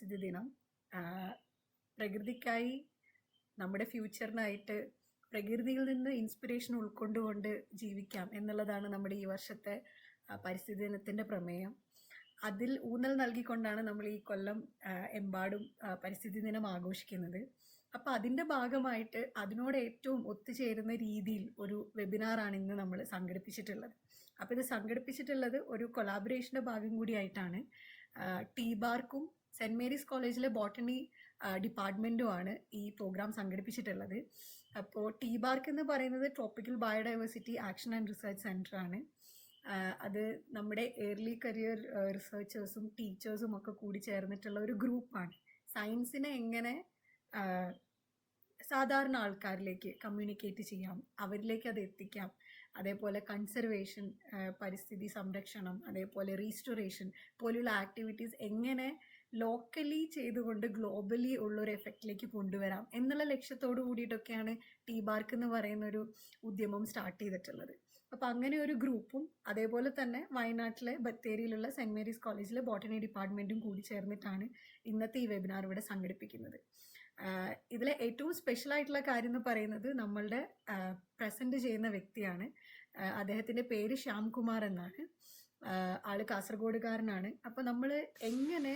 പരിസ്ഥിതി ദിനം. പ്രകൃതിക്കായി, നമ്മുടെ ഫ്യൂച്ചറിനായിട്ട് പ്രകൃതിയിൽ നിന്ന് ഇൻസ്പിറേഷൻ ഉൾക്കൊണ്ടുകൊണ്ട് ജീവിക്കാം എന്നുള്ളതാണ് നമ്മുടെ ഈ വർഷത്തെ പരിസ്ഥിതി ദിനത്തിൻ്റെ പ്രമേയം. അതിൽ ഊന്നൽ നൽകിക്കൊണ്ടാണ് നമ്മൾ ഈ കൊല്ലം എമ്പാടും പരിസ്ഥിതി ദിനം ആഘോഷിക്കുന്നത്. അപ്പോൾ അതിൻ്റെ ഭാഗമായിട്ട് അതിനോട് ഏറ്റവും ഒത്തുചേരുന്ന രീതിയിൽ ഒരു വെബിനാറാണ് ഇന്ന് നമ്മൾ സംഘടിപ്പിച്ചിട്ടുള്ളത്. അപ്പോൾ ഇത് സംഘടിപ്പിച്ചിട്ടുള്ളത് ഒരു കൊളാബറേഷൻ്റെ ഭാഗം കൂടിയായിട്ടാണ്. ടി ബാർക്കും സെൻറ്റ് മേരീസ് കോളേജിലെ ബോട്ടണി ഡിപ്പാർട്ട്മെൻറ്റുമാണ് ഈ പ്രോഗ്രാം സംഘടിപ്പിച്ചിട്ടുള്ളത്. അപ്പോൾ ടി ബാർക്ക് എന്ന് പറയുന്നത് tropical biodiversity action and research centre ആണ്. അത് നമ്മുടെ ഏർലി കരിയർ റിസർച്ചേഴ്സും ടീച്ചേഴ്സും ഒക്കെ കൂടി ചേർന്നിട്ടുള്ള ഒരു ഗ്രൂപ്പാണ്. സയൻസിനെ എങ്ങനെ സാധാരണ ആൾക്കാരിലേക്ക് കമ്മ്യൂണിക്കേറ്റ് ചെയ്യാം, അവരിലേക്ക് അത് എത്തിക്കാം, അതേപോലെ കൺസർവേഷൻ, പരിസ്ഥിതി സംരക്ഷണം, അതേപോലെ റീസ്റ്റോറേഷൻ പോലുള്ള ആക്ടിവിറ്റീസ് എങ്ങനെ ലോക്കലി ചെയ്തുകൊണ്ട് ഗ്ലോബലി ഉള്ളൊരു എഫക്റ്റിലേക്ക് കൊണ്ടുവരാം എന്നുള്ള ലക്ഷ്യത്തോടു കൂടിയിട്ടൊക്കെയാണ് ടി ബാർക്ക് എന്ന് പറയുന്ന ഒരു ഉദ്യമം സ്റ്റാർട്ട് ചെയ്തിട്ടുള്ളത്. അപ്പോൾ അങ്ങനെ ഒരു ഗ്രൂപ്പും അതേപോലെ തന്നെ വയനാട്ടിലെ ബത്തേരിയിലുള്ള സെൻറ്റ് മേരീസ് കോളേജിലെ ബോട്ടണി ഡിപ്പാർട്ട്മെൻറ്റും കൂടി ചേർന്നിട്ടാണ് ഇന്നത്തെ ഈ വെബിനാർ ഇവിടെ സംഘടിപ്പിക്കുന്നത്. ഇതിലെ ഏറ്റവും സ്പെഷ്യൽ ആയിട്ടുള്ള കാര്യം എന്ന് പറയുന്നത് നമ്മളുടെ പ്രസൻറ്റ് ചെയ്യുന്ന വ്യക്തിയാണ്. അദ്ദേഹത്തിൻ്റെ പേര് ശ്യാംകുമാർ എന്നാണ്. ആള് കാസർഗോഡുകാരനാണ്. അപ്പോൾ നമ്മൾ എങ്ങനെ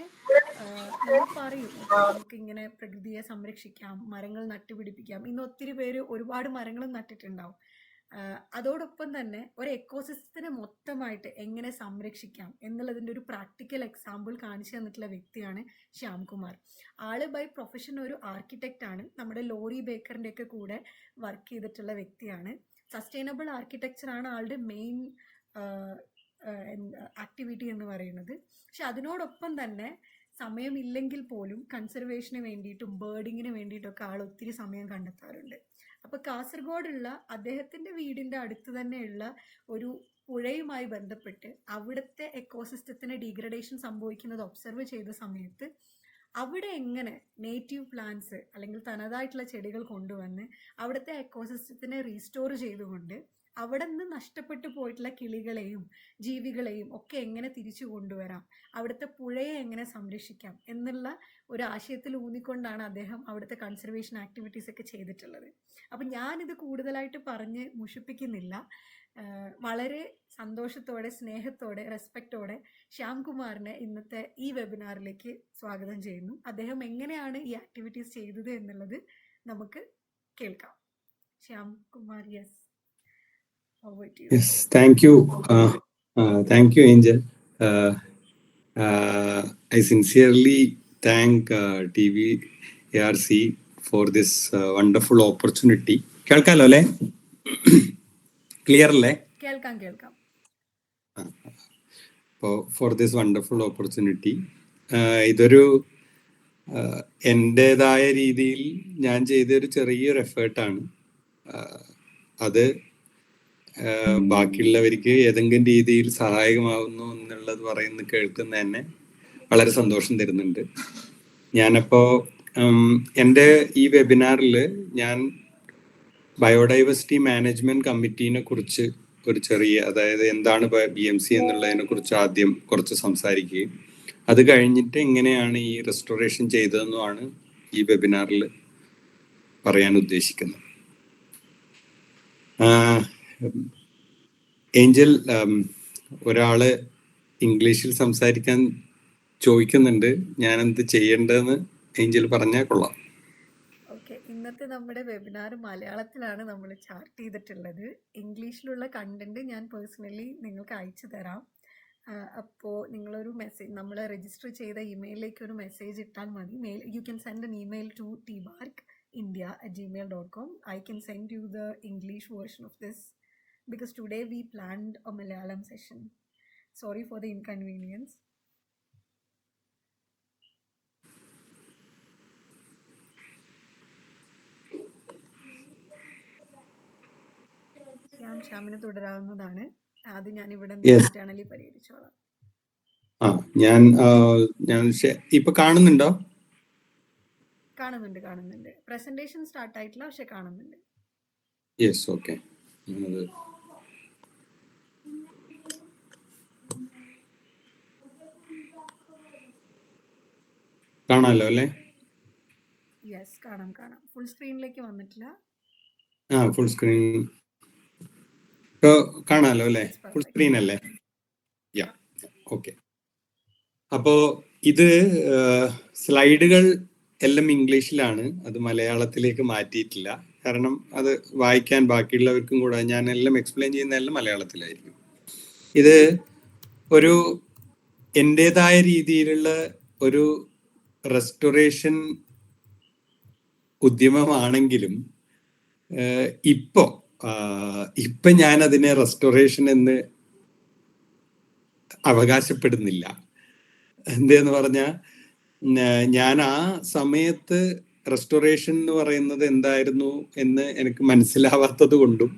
നമ്മൾ പറയും നമുക്കിങ്ങനെ പ്രകൃതിയെ സംരക്ഷിക്കാം, മരങ്ങൾ നട്ടുപിടിപ്പിക്കാം. ഇന്ന് ഒത്തിരി പേര് ഒരുപാട് മരങ്ങളും നട്ടിട്ടുണ്ടാവും. അതോടൊപ്പം തന്നെ ഒരു എക്കോസിസ്റ്റത്തിനെ മൊത്തമായിട്ട് എങ്ങനെ സംരക്ഷിക്കാം എന്നുള്ളതിൻ്റെ ഒരു പ്രാക്ടിക്കൽ എക്സാമ്പിൾ കാണിച്ചു തന്നിട്ടുള്ള വ്യക്തിയാണ് ശ്യാംകുമാർ. ആള് ബൈ പ്രൊഫഷൻ ഒരു ആർക്കിടെക്റ്റ് ആണ്. നമ്മുടെ ലോറി ബേക്കറിൻ്റെ ഒക്കെ കൂടെ വർക്ക് ചെയ്തിട്ടുള്ള വ്യക്തിയാണ്. സസ്റ്റൈനബിൾ ആർക്കിടെക്ചറാണ് ആളുടെ മെയിൻ ആക്ടിവിറ്റി എന്ന് പറയുന്നത്. പക്ഷെ അതിനോടൊപ്പം തന്നെ സമയമില്ലെങ്കിൽ പോലും കൺസർവേഷന് വേണ്ടിയിട്ടും ബേർഡിങ്ങിന് വേണ്ടിയിട്ടൊക്കെ ആൾ ഒത്തിരി സമയം കണ്ടെത്താറുണ്ട്. അപ്പോൾ കാസർഗോഡുള്ള അദ്ദേഹത്തിൻ്റെ വീടിൻ്റെ അടുത്ത് തന്നെയുള്ള ഒരു പുഴയുമായി ബന്ധപ്പെട്ട് അവിടുത്തെ എക്കോസിസ്റ്റത്തിന് ഡീഗ്രഡേഷൻ സംഭവിക്കുന്നത് ഒബ്സർവ് ചെയ്ത സമയത്ത് അവിടെ എങ്ങനെ നേറ്റീവ് പ്ലാന്റ്സ് അല്ലെങ്കിൽ തനതായിട്ടുള്ള ചെടികൾ കൊണ്ടുവന്ന് അവിടുത്തെ എക്കോസിസ്റ്റത്തിനെ റീസ്റ്റോർ ചെയ്തുകൊണ്ട് അവിടെ നിന്ന് നഷ്ടപ്പെട്ടു പോയിട്ടുള്ള കിളികളെയും ജീവികളെയും ഒക്കെ എങ്ങനെ തിരിച്ചു കൊണ്ടുവരാം, അവിടുത്തെ പുഴയെ എങ്ങനെ സംരക്ഷിക്കാം എന്നുള്ള ഒരു ആശയത്തിൽ ഊന്നിക്കൊണ്ടാണ് അദ്ദേഹം അവിടുത്തെ കൺസർവേഷൻ ആക്ടിവിറ്റീസ് ഒക്കെ ചെയ്തിട്ടുള്ളത്. അപ്പം ഞാനിത് കൂടുതലായിട്ട് പറഞ്ഞ് മുഷിപ്പിക്കുന്നില്ല. വളരെ സന്തോഷത്തോടെ, സ്നേഹത്തോടെ, റെസ്പെക്റ്റോടെ ശ്യാംകുമാറിനെ ഇന്നത്തെ ഈ വെബിനാറിലേക്ക് സ്വാഗതം ചെയ്യുന്നു. അദ്ദേഹം എങ്ങനെയാണ് ഈ ആക്ടിവിറ്റീസ് ചെയ്തത് എന്നുള്ളത് നമുക്ക് കേൾക്കാം. Shyamkumar, yes. Yes, thank you. Thank you, Angel. I sincerely thank TVARC for this wonderful opportunity. കേൾക്കാലോ അല്ലേ? ക്ലിയർ അല്ലേ? കേൾക്കാം. For this wonderful opportunity. ഇതൊരു എൻ്റെതായ രീതിയിൽ ഞാൻ ചെയ്തൊരു ചെറിയൊരു എഫേർട്ടാണ്. അത് ബാക്കിയുള്ളവർക്ക് ഏതെങ്കിലും രീതിയിൽ സഹായകമാവുന്നു എന്നുള്ളത് കേൾക്കുന്ന തന്നെ വളരെ സന്തോഷം തരുന്നുണ്ട്. ഞാനപ്പോൾ എൻ്റെ ഈ വെബിനാറിൽ ഞാൻ ബയോഡൈവേഴ്സിറ്റി മാനേജ്മെന്റ് കമ്മിറ്റീനെ കുറിച്ച് ഒരു ചെറിയ, അതായത് എന്താണ് BMC എന്നുള്ളതിനെ കുറിച്ച് ആദ്യം കുറച്ച് സംസാരിക്കുകയും അത് കഴിഞ്ഞിട്ട് എങ്ങനെയാണ് ഈ റെസ്റ്റോറേഷൻ ചെയ്തതെന്നുമാണ് ഈ വെബിനാറിൽ പറയാൻ ഉദ്ദേശിക്കുന്നത്. ഏഞ്ചൽ, ഒരാള് ഇംഗ്ലീഷിൽ സംസാരിക്കാൻ ചോദിക്കുന്നുണ്ട്. ഞാൻ എന്ത് ചെയ്യേണ്ടതെന്ന് ഏഞ്ചൽ പറഞ്ഞാൽ കൊള്ളാം. ഓക്കെ, ഇന്നത്തെ നമ്മുടെ വെബിനാർ മലയാളത്തിലാണ് നമ്മൾ ചാർട്ട് ചെയ്തിട്ടുള്ളത്. ഇംഗ്ലീഷിലുള്ള കണ്ടന്റ് ഞാൻ പേഴ്സണലി നിങ്ങൾക്ക് അയച്ചു തരാം. അപ്പോൾ നിങ്ങളൊരു മെസ്സേജ്, നമ്മൾ രജിസ്റ്റർ ചെയ്ത ഇമെയിലിലേക്ക് ഒരു മെസ്സേജ് ഇട്ടാൽ മതി. You can send an email to tbarkindia@gmail.com. I can send you the English version of this because today we planned a Malayalam session. Sorry for the inconvenience. ശ്യാമിന് തുടരാവുന്നതാണ്. അത് ഞാൻ ഇവിടെ ഇന്റേണലി പരിഹരിച്ചോളാം. ഞാൻ ഇപ്പൊ കാണുന്നുണ്ടോ? കാണുന്നുണ്ട്. പ്രസന്റേഷൻ സ്റ്റാർട്ട് ആയിട്ടില്ല, പക്ഷെ കാണുന്നുണ്ട്. Yes, okay. കാണാമല്ലോ അല്ലേ? യെസ്, കാണാം കാണാം. ഫുൾ സ്ക്രീനിലേക്ക് വന്നിട്ടില്ല. ഫുൾ സ്ക്രീൻ കാണാമല്ലോ അല്ലേ? It's full perfect. സ്ക്രീൻ അല്ലേ? യാ, ഓക്കെ. അപ്പോ ഇത് സ്ലൈഡുകൾ എല്ലാം ഇംഗ്ലീഷിലാണ്, അത് മലയാളത്തിലേക്ക് മാറ്റിയിട്ടില്ല. കാരണം അത് വായിക്കാൻ ബാക്കിയുള്ളവർക്കും കൂടെ ഞാൻ എല്ലാം എക്സ്പ്ലെയിൻ ചെയ്യുന്നതെല്ലാം മലയാളത്തിലായിരിക്കും. ഇത് ഒരു എൻ്റെതായ രീതിയിലുള്ള ഒരു റെസ്റ്റോറേഷൻ ഉദ്യമമാണെങ്കിലും ഇപ്പൊ ഞാൻ അതിനെ റെസ്റ്റോറേഷൻ എന്ന് അവകാശപ്പെടുന്നില്ല. എന്തെന്ന് പറഞ്ഞാൽ, ഞാൻ ആ സമയത്ത് റെസ്റ്റോറേഷൻ എന്ന് പറയുന്നത് എന്തായിരുന്നു എന്ന് എനിക്ക് മനസ്സിലാവാത്തത് കൊണ്ടും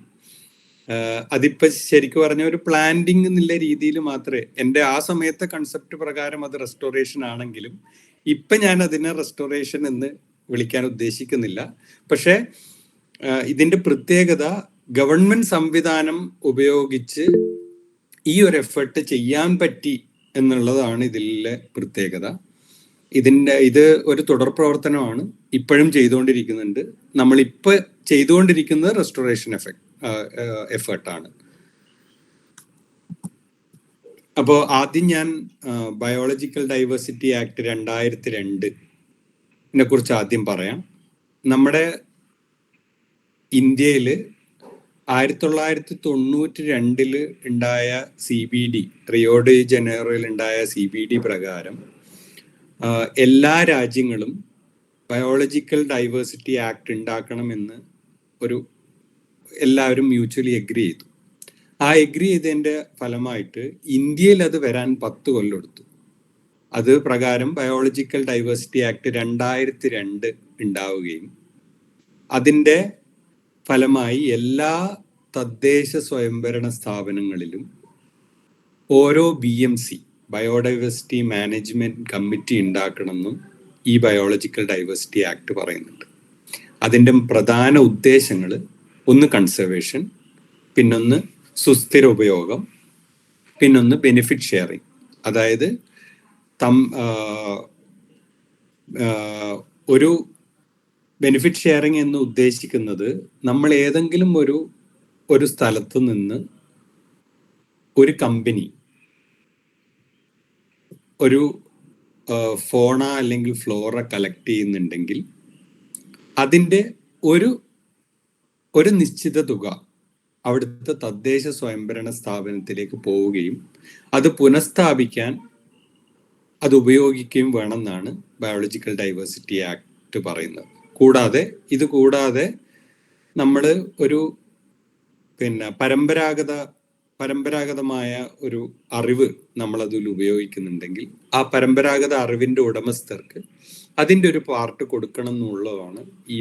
അതിപ്പോ ശരിക്കും പറഞ്ഞ ഒരു പ്ലാന്റിങ് എന്നുള്ള രീതിയിൽ മാത്രമേ എൻ്റെ ആ സമയത്തെ കൺസെപ്റ്റ് പ്രകാരം അത് റെസ്റ്റോറേഷൻ ആണെങ്കിലും ഇപ്പൊ ഞാൻ അതിനെ റെസ്റ്റോറേഷൻ എന്ന് വിളിക്കാൻ ഉദ്ദേശിക്കുന്നില്ല. പക്ഷെ ഇതിന്റെ പ്രത്യേകത ഗവൺമെന്റ് സംവിധാനം ഉപയോഗിച്ച് ഈ ഒരു എഫേർട്ട് ചെയ്യാൻ പറ്റി എന്നുള്ളതാണ് ഇതിലെ പ്രത്യേകത. ഇത് ഒരു തുടർ പ്രവർത്തനമാണ്, ഇപ്പോഴും ചെയ്തുകൊണ്ടിരിക്കുന്നുണ്ട്. നമ്മളിപ്പോൾ ചെയ്തുകൊണ്ടിരിക്കുന്നത് റെസ്റ്റോറേഷൻ എഫേർട്ടാണ്. അപ്പോൾ ആദ്യം ഞാൻ ബയോളജിക്കൽ ഡൈവേഴ്സിറ്റി ആക്ട് 2002 കുറിച്ച് ആദ്യം പറയാം. നമ്മുടെ ഇന്ത്യയിൽ 1992 ഉണ്ടായ CBD, റിയോ ഡി ജനീറോയിൽ ഉണ്ടായ CBD പ്രകാരം എല്ലാ രാജ്യങ്ങളും ബയോളജിക്കൽ ഡൈവേഴ്സിറ്റി ആക്ട് ഉണ്ടാക്കണമെന്ന് എല്ലാവരും മ്യൂച്വലി എഗ്രി ചെയ്തു. ആ എഗ്രി ചെയ്തതിൻ്റെ ഫലമായിട്ട് ഇന്ത്യയിൽ അത് വരാൻ 10 കൊല്ലം എടുത്തു. അത് പ്രകാരം ബയോളജിക്കൽ ഡൈവേഴ്സിറ്റി ആക്ട് 2002 ഉണ്ടാവുകയും അതിൻ്റെ ഫലമായി എല്ലാ തദ്ദേശ സ്വയംഭരണ സ്ഥാപനങ്ങളിലും ഓരോ BMC, ബയോഡൈവേഴ്സിറ്റി മാനേജ്മെന്റ് കമ്മിറ്റി ഉണ്ടാക്കണമെന്നും ഈ ബയോളജിക്കൽ ഡൈവേഴ്സിറ്റി ആക്ട് പറയുന്നുണ്ട്. അതിൻ്റെ പ്രധാന ഉദ്ദേശങ്ങൾ ഒന്ന് കൺസർവേഷൻ, പിന്നൊന്ന് സുസ്ഥിര ഉപയോഗം, പിന്നൊന്ന് ബെനിഫിറ്റ് ഷെയറിങ്. അതായത് ഒരു ബെനിഫിറ്റ് ഷെയറിങ് എന്ന് ഉദ്ദേശിക്കുന്നത് നമ്മൾ ഏതെങ്കിലും ഒരു സ്ഥലത്ത് നിന്ന് ഒരു കമ്പനി ഒരു ഫോണ അല്ലെങ്കിൽ ഫ്ലോറ കളക്ട് ചെയ്യുന്നുണ്ടെങ്കിൽ അതിൻ്റെ ഒരു നിശ്ചിത തുക അവിടുത്തെ തദ്ദേശ സ്വയംഭരണ സ്ഥാപനത്തിലേക്ക് പോവുകയും അത് പുനഃസ്ഥാപിക്കാൻ അത് ഉപയോഗിക്കുകയും വേണമെന്നാണ് ബയോളജിക്കൽ ഡൈവേഴ്സിറ്റി ആക്ട് പറയുന്നത്. ഇത് കൂടാതെ നമ്മൾ പരമ്പരാഗതമായ ഒരു അറിവ് നമ്മൾ അതിൽ ഉപയോഗിക്കുന്നുണ്ടെങ്കിൽ ആ പരമ്പരാഗത അറിവിന്റെ ഉടമസ്ഥർക്ക് അതിൻ്റെ ഒരു പാർട്ട് കൊടുക്കണം എന്നുള്ളതാണ് ഈ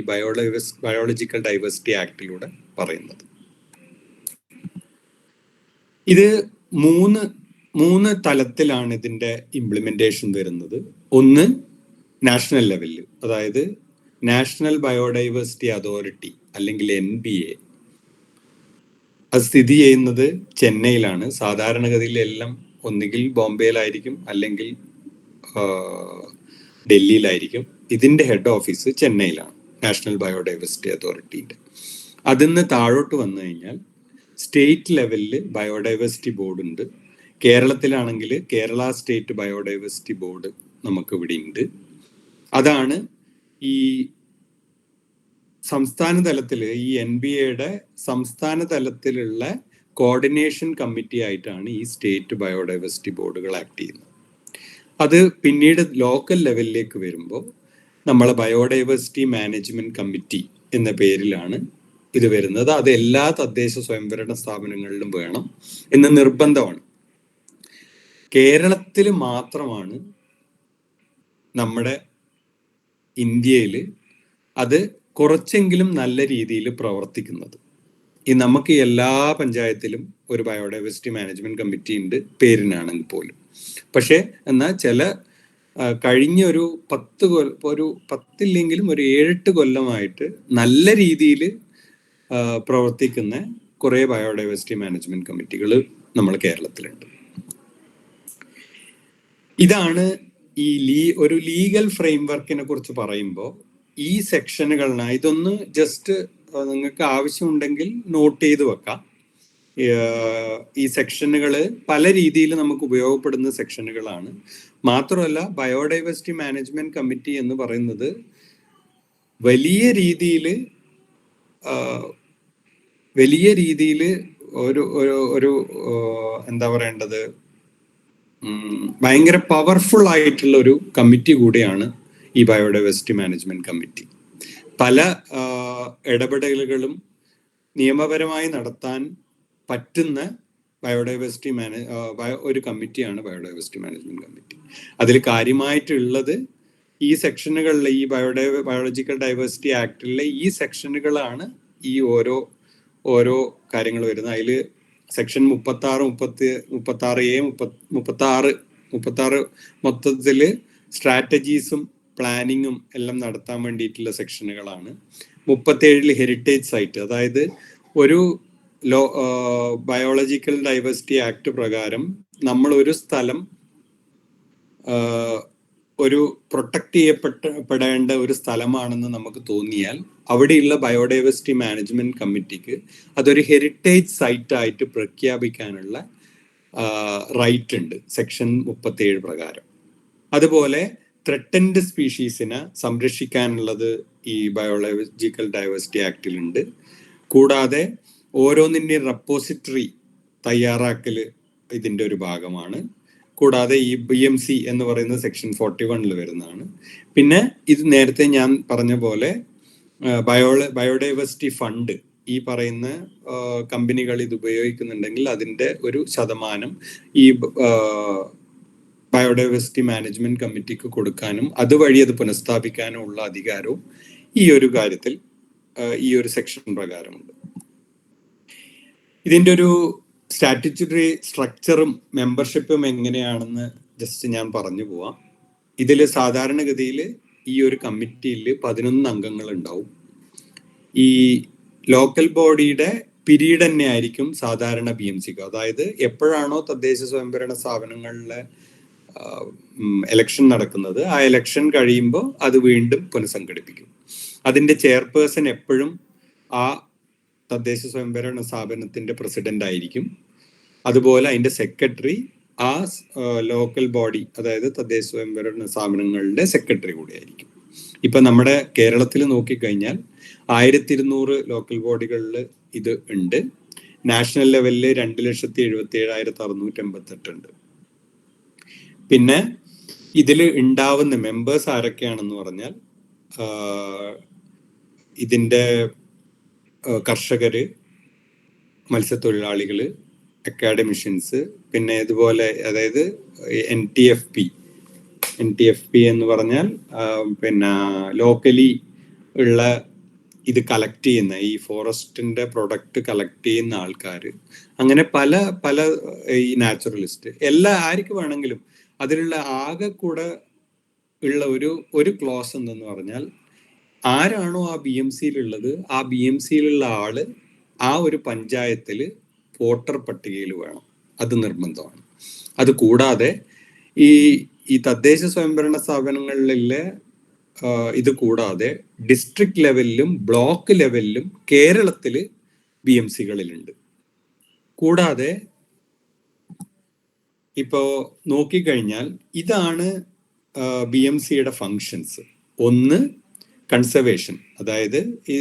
ബയോളജിക്കൽ ഡൈവേഴ്സിറ്റി ആക്ടിലൂടെ പറയുന്നത്. ഇത് മൂന്ന് തലത്തിലാണ് ഇതിന്റെ ഇംപ്ലിമെന്റേഷൻ വരുന്നത്. ഒന്ന് നാഷണൽ ലെവലിൽ, അതായത് നാഷണൽ ബയോഡൈവേഴ്സിറ്റി അതോറിറ്റി അല്ലെങ്കിൽ NBA. അത് സ്ഥിതി ചെയ്യുന്നത് ചെന്നൈയിലാണ്. സാധാരണഗതിയിൽ എല്ലാം ഒന്നുകിൽ ബോംബെയിലായിരിക്കും അല്ലെങ്കിൽ ഡൽഹിയിലായിരിക്കും. ഇതിന്റെ ഹെഡ് ഓഫീസ് ചെന്നൈയിലാണ്, നാഷണൽ ബയോഡൈവേഴ്സിറ്റി അതോറിറ്റിയുടെ. അതിന്ന് താഴോട്ട് വന്നു കഴിഞ്ഞാൽ സ്റ്റേറ്റ് ലെവലിൽ ബയോഡൈവേഴ്സിറ്റി ബോർഡ് ഉണ്ട്. കേരളത്തിലാണെങ്കിൽ കേരള സ്റ്റേറ്റ് ബയോഡൈവേഴ്സിറ്റി ബോർഡ് നമുക്ക് ഇവിടെ ഉണ്ട്. അതാണ് ഈ സംസ്ഥാന തലത്തിൽ ഈ NBA സംസ്ഥാന തലത്തിലുള്ള കോർഡിനേഷൻ കമ്മിറ്റി ആയിട്ടാണ് ഈ സ്റ്റേറ്റ് ബയോഡൈവേഴ്സിറ്റി ബോർഡുകൾ ആക്ട് ചെയ്യുന്നത്. അത് പിന്നീട് ലോക്കൽ ലെവലിലേക്ക് വരുമ്പോൾ നമ്മളെ ബയോഡൈവേഴ്സിറ്റി മാനേജ്മെന്റ് കമ്മിറ്റി എന്ന പേരിലാണ് ഇത് വരുന്നത്. അത് എല്ലാ തദ്ദേശ സ്വയംഭരണ സ്ഥാപനങ്ങളിലും വേണം എന്ന് നിർബന്ധമാണ്. കേരളത്തിൽ മാത്രമാണ് നമ്മുടെ ഇന്ത്യയിൽ അത് കുറച്ചെങ്കിലും നല്ല രീതിയിൽ പ്രവർത്തിക്കുന്നത്. നമുക്ക് എല്ലാ പഞ്ചായത്തിലും ഒരു ബയോഡൈവേഴ്സിറ്റി മാനേജ്മെന്റ് കമ്മിറ്റി ഉണ്ട്, പേരിനാണെങ്കിൽ പോലും. പക്ഷെ എന്നാൽ കഴിഞ്ഞ ഒരു 10 ഇല്ലെങ്കിലും ഒരു 7-8 കൊല്ലമായിട്ട് നല്ല രീതിയിൽ പ്രവർത്തിക്കുന്ന കുറെ ബയോഡൈവേഴ്സിറ്റി മാനേജ്മെന്റ് കമ്മിറ്റികൾ നമ്മൾ കേരളത്തിലുണ്ട്. ഇതാണ് ഒരു ലീഗൽ ഫ്രെയിംവർക്കിനെ കുറിച്ച് പറയുമ്പോൾ ഈ സെക്ഷനുകളിന് ഇതൊന്ന് ജസ്റ്റ് നിങ്ങൾക്ക് ആവശ്യമുണ്ടെങ്കിൽ നോട്ട് ചെയ്ത് വെക്കാം. ഈ സെക്ഷനുകൾ പല രീതിയിൽ നമുക്ക് ഉപയോഗപ്പെടുന്ന സെക്ഷനുകളാണ്. മാത്രമല്ല ബയോഡൈവേഴ്സിറ്റി മാനേജ്മെന്റ് കമ്മിറ്റി എന്ന് പറയുന്നത് വലിയ രീതിയിൽ ഒരു എന്താ പറയേണ്ടത്, ഭയങ്കര പവർഫുൾ ആയിട്ടുള്ള ഒരു കമ്മിറ്റി കൂടിയാണ് ഈ ബയോഡൈവേഴ്സിറ്റി മാനേജ്മെന്റ് കമ്മിറ്റി. പല ഇടപെടലുകളും നിയമപരമായി നടത്താൻ പറ്റുന്ന ഒരു കമ്മിറ്റിയാണ് ബയോഡൈവേഴ്സിറ്റി മാനേജ്മെന്റ് കമ്മിറ്റി. അതിൽ കാര്യമായിട്ടുള്ളത് ഈ സെക്ഷനുകളിലെ ഈ ബയോളജിക്കൽ ഡൈവേഴ്സിറ്റി ആക്ടിലെ ഈ സെക്ഷനുകളാണ് ഈ ഓരോ കാര്യങ്ങൾ വരുന്നത്. അതിൽ സെക്ഷൻ 36 മൊത്തത്തില് സ്ട്രാറ്റജീസും പ്ലാനിങ്ങും എല്ലാം നടത്താൻ വേണ്ടിയിട്ടുള്ള സെക്ഷനുകളാണ്. 37 ഹെറിറ്റേജ് സൈറ്റ്, അതായത് ഒരു ബയോളജിക്കൽ ഡൈവേഴ്സിറ്റി ആക്ട് പ്രകാരം നമ്മൾ ഒരു സ്ഥലം ഒരു പ്രൊട്ടക്ട് ചെയ്യപ്പെടേണ്ട ഒരു സ്ഥലമാണെന്ന് നമുക്ക് തോന്നിയാൽ അവിടെയുള്ള ബയോഡൈവേഴ്സിറ്റി മാനേജ്മെന്റ് കമ്മിറ്റിക്ക് അതൊരു ഹെറിറ്റേജ് സൈറ്റ് ആയിട്ട് പ്രഖ്യാപിക്കാനുള്ള റൈറ്റ് ഉണ്ട് സെക്ഷൻ 37 പ്രകാരം. അതുപോലെ ത്രെട്ടൻഡ് സ്പീഷീസിനെ സംരക്ഷിക്കാനുള്ളത് ഈ ബയോളജിക്കൽ ഡൈവേഴ്സിറ്റി ആക്ടിലുണ്ട്. കൂടാതെ ഓരോന്നിൻ്റെയും റെപ്പോസിറ്ററി തയ്യാറാക്കൽ ഇതിൻ്റെ ഒരു ഭാഗമാണ്. കൂടാതെ ഈ BMC എന്ന് പറയുന്ന സെക്ഷൻ 41 വരുന്നതാണ്. പിന്നെ ഇത് നേരത്തെ ഞാൻ പറഞ്ഞ പോലെ ബയോഡൈവേഴ്സിറ്റി ഫണ്ട് ഈ പറയുന്ന കമ്പനികൾ ഇത് ഉപയോഗിക്കുന്നുണ്ടെങ്കിൽ അതിൻ്റെ ഒരു ശതമാനം ഈ ബയോഡൈവേഴ്സിറ്റി മാനേജ്മെന്റ് കമ്മിറ്റിക്ക് കൊടുക്കാനും അതുവഴി അത് പുനഃസ്ഥാപിക്കാനും ഉള്ള അധികാരവും ഈ ഒരു കാര്യത്തിൽ ഈ ഒരു സെക്ഷൻ പ്രകാരമുണ്ട്. ഇതിൻ്റെ ഒരു സ്റ്റാറ്റ്യൂട്ടറി സ്ട്രക്ചറും മെമ്പർഷിപ്പും എങ്ങനെയാണെന്ന് ജസ്റ്റ് ഞാൻ പറഞ്ഞു പോവാം. ഇതിൽ സാധാരണഗതിയിൽ ഈ ഒരു കമ്മിറ്റിയിൽ 11 അംഗങ്ങൾ ഉണ്ടാവും. ഈ ലോക്കൽ ബോഡിയുടെ പിരീഡ് തന്നെ ആയിരിക്കും സാധാരണ BMCക്ക്. അതായത് എപ്പോഴാണോ തദ്ദേശ സ്വയംഭരണ സ്ഥാപനങ്ങളിലെ എലക്ഷൻ നടക്കുന്നത് ആ എലക്ഷൻ കഴിയുമ്പോൾ അത് വീണ്ടും പുനഃസംഘടിപ്പിക്കും. അതിൻ്റെ ചെയർപേഴ്സൺ എപ്പോഴും ആ തദ്ദേശ സ്വയംഭരണ സ്ഥാപനത്തിന്റെ പ്രസിഡന്റ് ആയിരിക്കും. അതുപോലെ അതിന്റെ സെക്രട്ടറി ആ ലോക്കൽ ബോഡി, അതായത് തദ്ദേശ സ്വയംഭരണ സ്ഥാപനങ്ങളുടെ സെക്രട്ടറി കൂടിയായിരിക്കും. ഇപ്പൊ നമ്മുടെ കേരളത്തിൽ നോക്കിക്കഴിഞ്ഞാൽ 1200 ലോക്കൽ ബോഡികളിൽ ഇത് ഉണ്ട്. നാഷണൽ ലെവലിൽ 2,77,688 ഉണ്ട്. പിന്നെ ഇതിൽ ഉണ്ടാവുന്ന മെമ്പേഴ്സ് ആരൊക്കെയാണെന്ന് പറഞ്ഞാൽ ഇതിൻ്റെ കർഷകര്, മത്സ്യത്തൊഴിലാളികള്, അക്കാഡമിഷ്യൻസ്, പിന്നെ ഇതുപോലെ അതായത് NTFP എന്ന് പറഞ്ഞാൽ പിന്നെ ലോക്കലി ഉള്ള ഇത് കളക്ട് ചെയ്യുന്ന ഈ ഫോറസ്റ്റിന്റെ പ്രൊഡക്റ്റ് കളക്ട് ചെയ്യുന്ന ആൾക്കാർ, അങ്ങനെ പല ഈ നാച്ചുറലിസ്റ്റ് ആർക്ക് വേണമെങ്കിലും അതിലുള്ള ആകെ കൂടെ ഉള്ള ഒരു ക്ലോസ് എന്തെന്ന് പറഞ്ഞാൽ ആരാണോ ആ BMCയിലുള്ളത് ആ BMCയിലുള്ള ആള് ആ ഒരു പഞ്ചായത്തിൽ വോട്ടർ പട്ടികയിൽ വേണം. അത് നിർബന്ധമാണ്. അത് കൂടാതെ ഈ തദ്ദേശ സ്വയംഭരണ സ്ഥാപനങ്ങളിലെ ഇത് കൂടാതെ ഡിസ്ട്രിക്ട് ലെവലിലും ബ്ലോക്ക് ലെവലിലും കേരളത്തിൽ BMCകളിലുണ്ട്. കൂടാതെ ഇപ്പോ നോക്കിക്കഴിഞ്ഞാൽ ഇതാണ് BMCയുടെ ഫങ്ഷൻസ്. ഒന്ന്, കൺസർവേഷൻ, അതായത് ഈ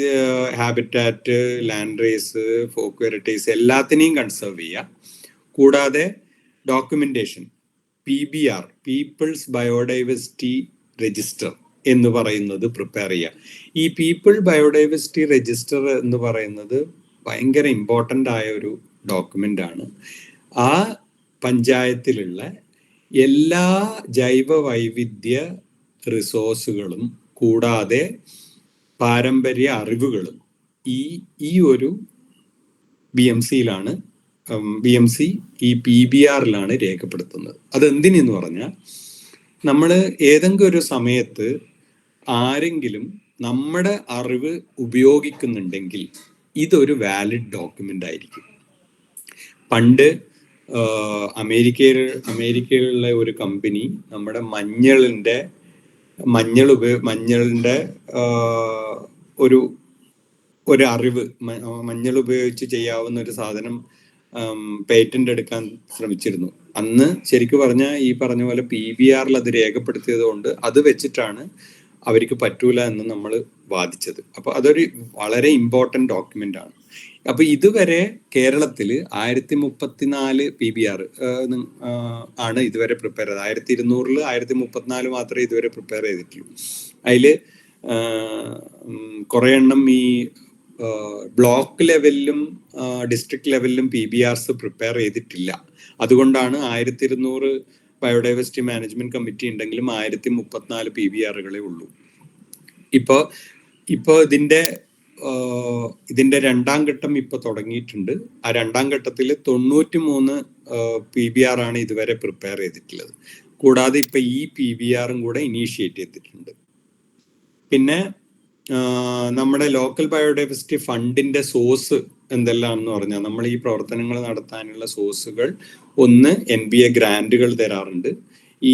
habitat, land race, folk varieties എല്ലാത്തിനെയും കൺസർവ് ചെയ്യുക. കൂടാതെ documentation, PBR, people's biodiversity register എന്ന് പറയുന്നത് പ്രിപ്പയർ ചെയ്യുക. ഈ പീപ്പിൾ ബയോഡൈവേഴ്സിറ്റി രജിസ്റ്റർ എന്ന് പറയുന്നത് ഭയങ്കര ഇമ്പോർട്ടൻ്റ് ആയ ഒരു ഡോക്യുമെന്റ് ആണ്. ആ പഞ്ചായത്തിലുള്ള എല്ലാ ജൈവ വൈവിധ്യ റിസോഴ്സുകളും കൂടാതെ പാരമ്പര്യ അറിവുകളും ഈ ഒരു BMCയിലാണ് BMC ഈ PBRലാണ് രേഖപ്പെടുത്തുന്നത്. അതെന്തിനെന്ന് പറഞ്ഞാൽ നമ്മൾ ഏതെങ്കിലും ഒരു സമയത്ത് ആരെങ്കിലും നമ്മുടെ അറിവ് ഉപയോഗിക്കുന്നുണ്ടെങ്കിൽ ഇതൊരു വാലിഡ് ഡോക്യുമെന്റ് ആയിരിക്കും. പണ്ട് അമേരിക്കയിലുള്ള ഒരു കമ്പനി നമ്മുടെ മഞ്ഞളിന്റെ ഒരു ഒരു അറിവ്, മഞ്ഞൾ ഉപയോഗിച്ച് ചെയ്യാവുന്ന ഒരു സാധനം പേറ്റന്റ് എടുക്കാൻ ശ്രമിച്ചിരുന്നു. അന്ന് ശരിക്കും പറഞ്ഞാൽ ഈ പറഞ്ഞ പോലെ PBRൽ അത് രേഖപ്പെടുത്തിയത് കൊണ്ട് അത് വെച്ചിട്ടാണ് അവർക്ക് പറ്റൂല എന്ന് നമ്മൾ വാദിച്ചത്. അപ്പൊ അതൊരു വളരെ ഇമ്പോർട്ടന്റ് ഡോക്യുമെന്റ് ആണ്. അപ്പൊ ഇതുവരെ കേരളത്തിൽ 1034 PBR ആണ് ഇതുവരെ പ്രിപ്പയർ ചെയ്തത്. 1200-ൽ 1034 മാത്രമേ ഇതുവരെ പ്രിപ്പയർ ചെയ്തിട്ടുള്ളൂ. അതില് കുറെ എണ്ണം ഈ ബ്ലോക്ക് ലെവലിലും ഡിസ്ട്രിക്ട് ലെവലിലും PBRs പ്രിപ്പയർ ചെയ്തിട്ടില്ല. അതുകൊണ്ടാണ് 1200 ബയോഡൈവേഴ്സിറ്റി മാനേജ്മെന്റ് കമ്മിറ്റി ഉണ്ടെങ്കിലും 1034 PBRകളേ ഉള്ളൂ. ഇപ്പോ ഇതിന്റെ രണ്ടാം ഘട്ടം ഇപ്പൊ തുടങ്ങിയിട്ടുണ്ട്. ആ രണ്ടാം ഘട്ടത്തിൽ 93 PBR ആണ് ഇതുവരെ പ്രിപ്പയർ ചെയ്തിട്ടുള്ളത്. കൂടാതെ ഇപ്പൊ ഈ PBRും കൂടെ ഇനീഷ്യേറ്റ് ചെയ്തിട്ടുണ്ട്. പിന്നെ നമ്മുടെ ലോക്കൽ ബയോഡൈവേഴ്സിറ്റി ഫണ്ടിന്റെ സോഴ്സ് എന്തെല്ലാമെന്ന് പറഞ്ഞാൽ, നമ്മൾ ഈ പ്രവർത്തനങ്ങൾ നടത്താനുള്ള സോഴ്സുകൾ, ഒന്ന് NBA ഗ്രാന്റുകൾ തരാറുണ്ട്. ഈ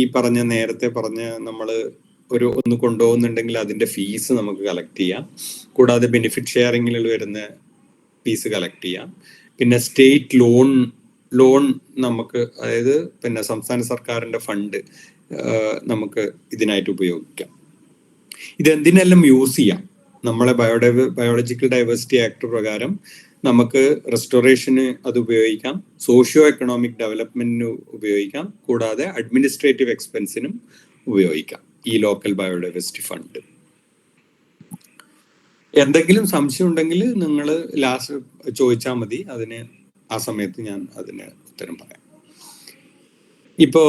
നേരത്തെ പറഞ്ഞ നമ്മൾ ഒന്ന് കൊണ്ടുപോകുന്നുണ്ടെങ്കിൽ അതിന്റെ ഫീസ് നമുക്ക് കളക്ട് ചെയ്യാം. കൂടാതെ ബെനിഫിറ്റ് ഷെയറിങ്ങിൽ വരുന്ന ഫീസ് കളക്ട് ചെയ്യാം. പിന്നെ സ്റ്റേറ്റ് ലോൺ നമുക്ക്, അതായത് പിന്നെ സംസ്ഥാന സർക്കാരിന്റെ ഫണ്ട് നമുക്ക് ഇതിനായിട്ട് ഉപയോഗിക്കാം. ഇതെന്തിനെല്ലാം യൂസ് ചെയ്യാം? നമ്മളെ ബയോളജിക്കൽ ഡൈവേഴ്സിറ്റി ആക്ട് പ്രകാരം നമുക്ക് റെസ്റ്റോറേഷന് അത് ഉപയോഗിക്കാം, സോഷ്യോ എക്കണോമിക് ഡെവലപ്മെന്റിന് ഉപയോഗിക്കാം, കൂടാതെ അഡ്മിനിസ്ട്രേറ്റീവ് എക്സ്പെൻസിനും ഉപയോഗിക്കാം ഈ ലോക്കൽ ബയോഡൈവേഴ്സിറ്റി ഫണ്ട്. എന്തെങ്കിലും സംശയം ഉണ്ടെങ്കിൽ നിങ്ങൾ ലാസ്റ്റ് ചോദിച്ചാൽ മതി, ആ സമയത്ത് ഞാൻ അതിന് ഉത്തരം പറയാം. ഇപ്പോ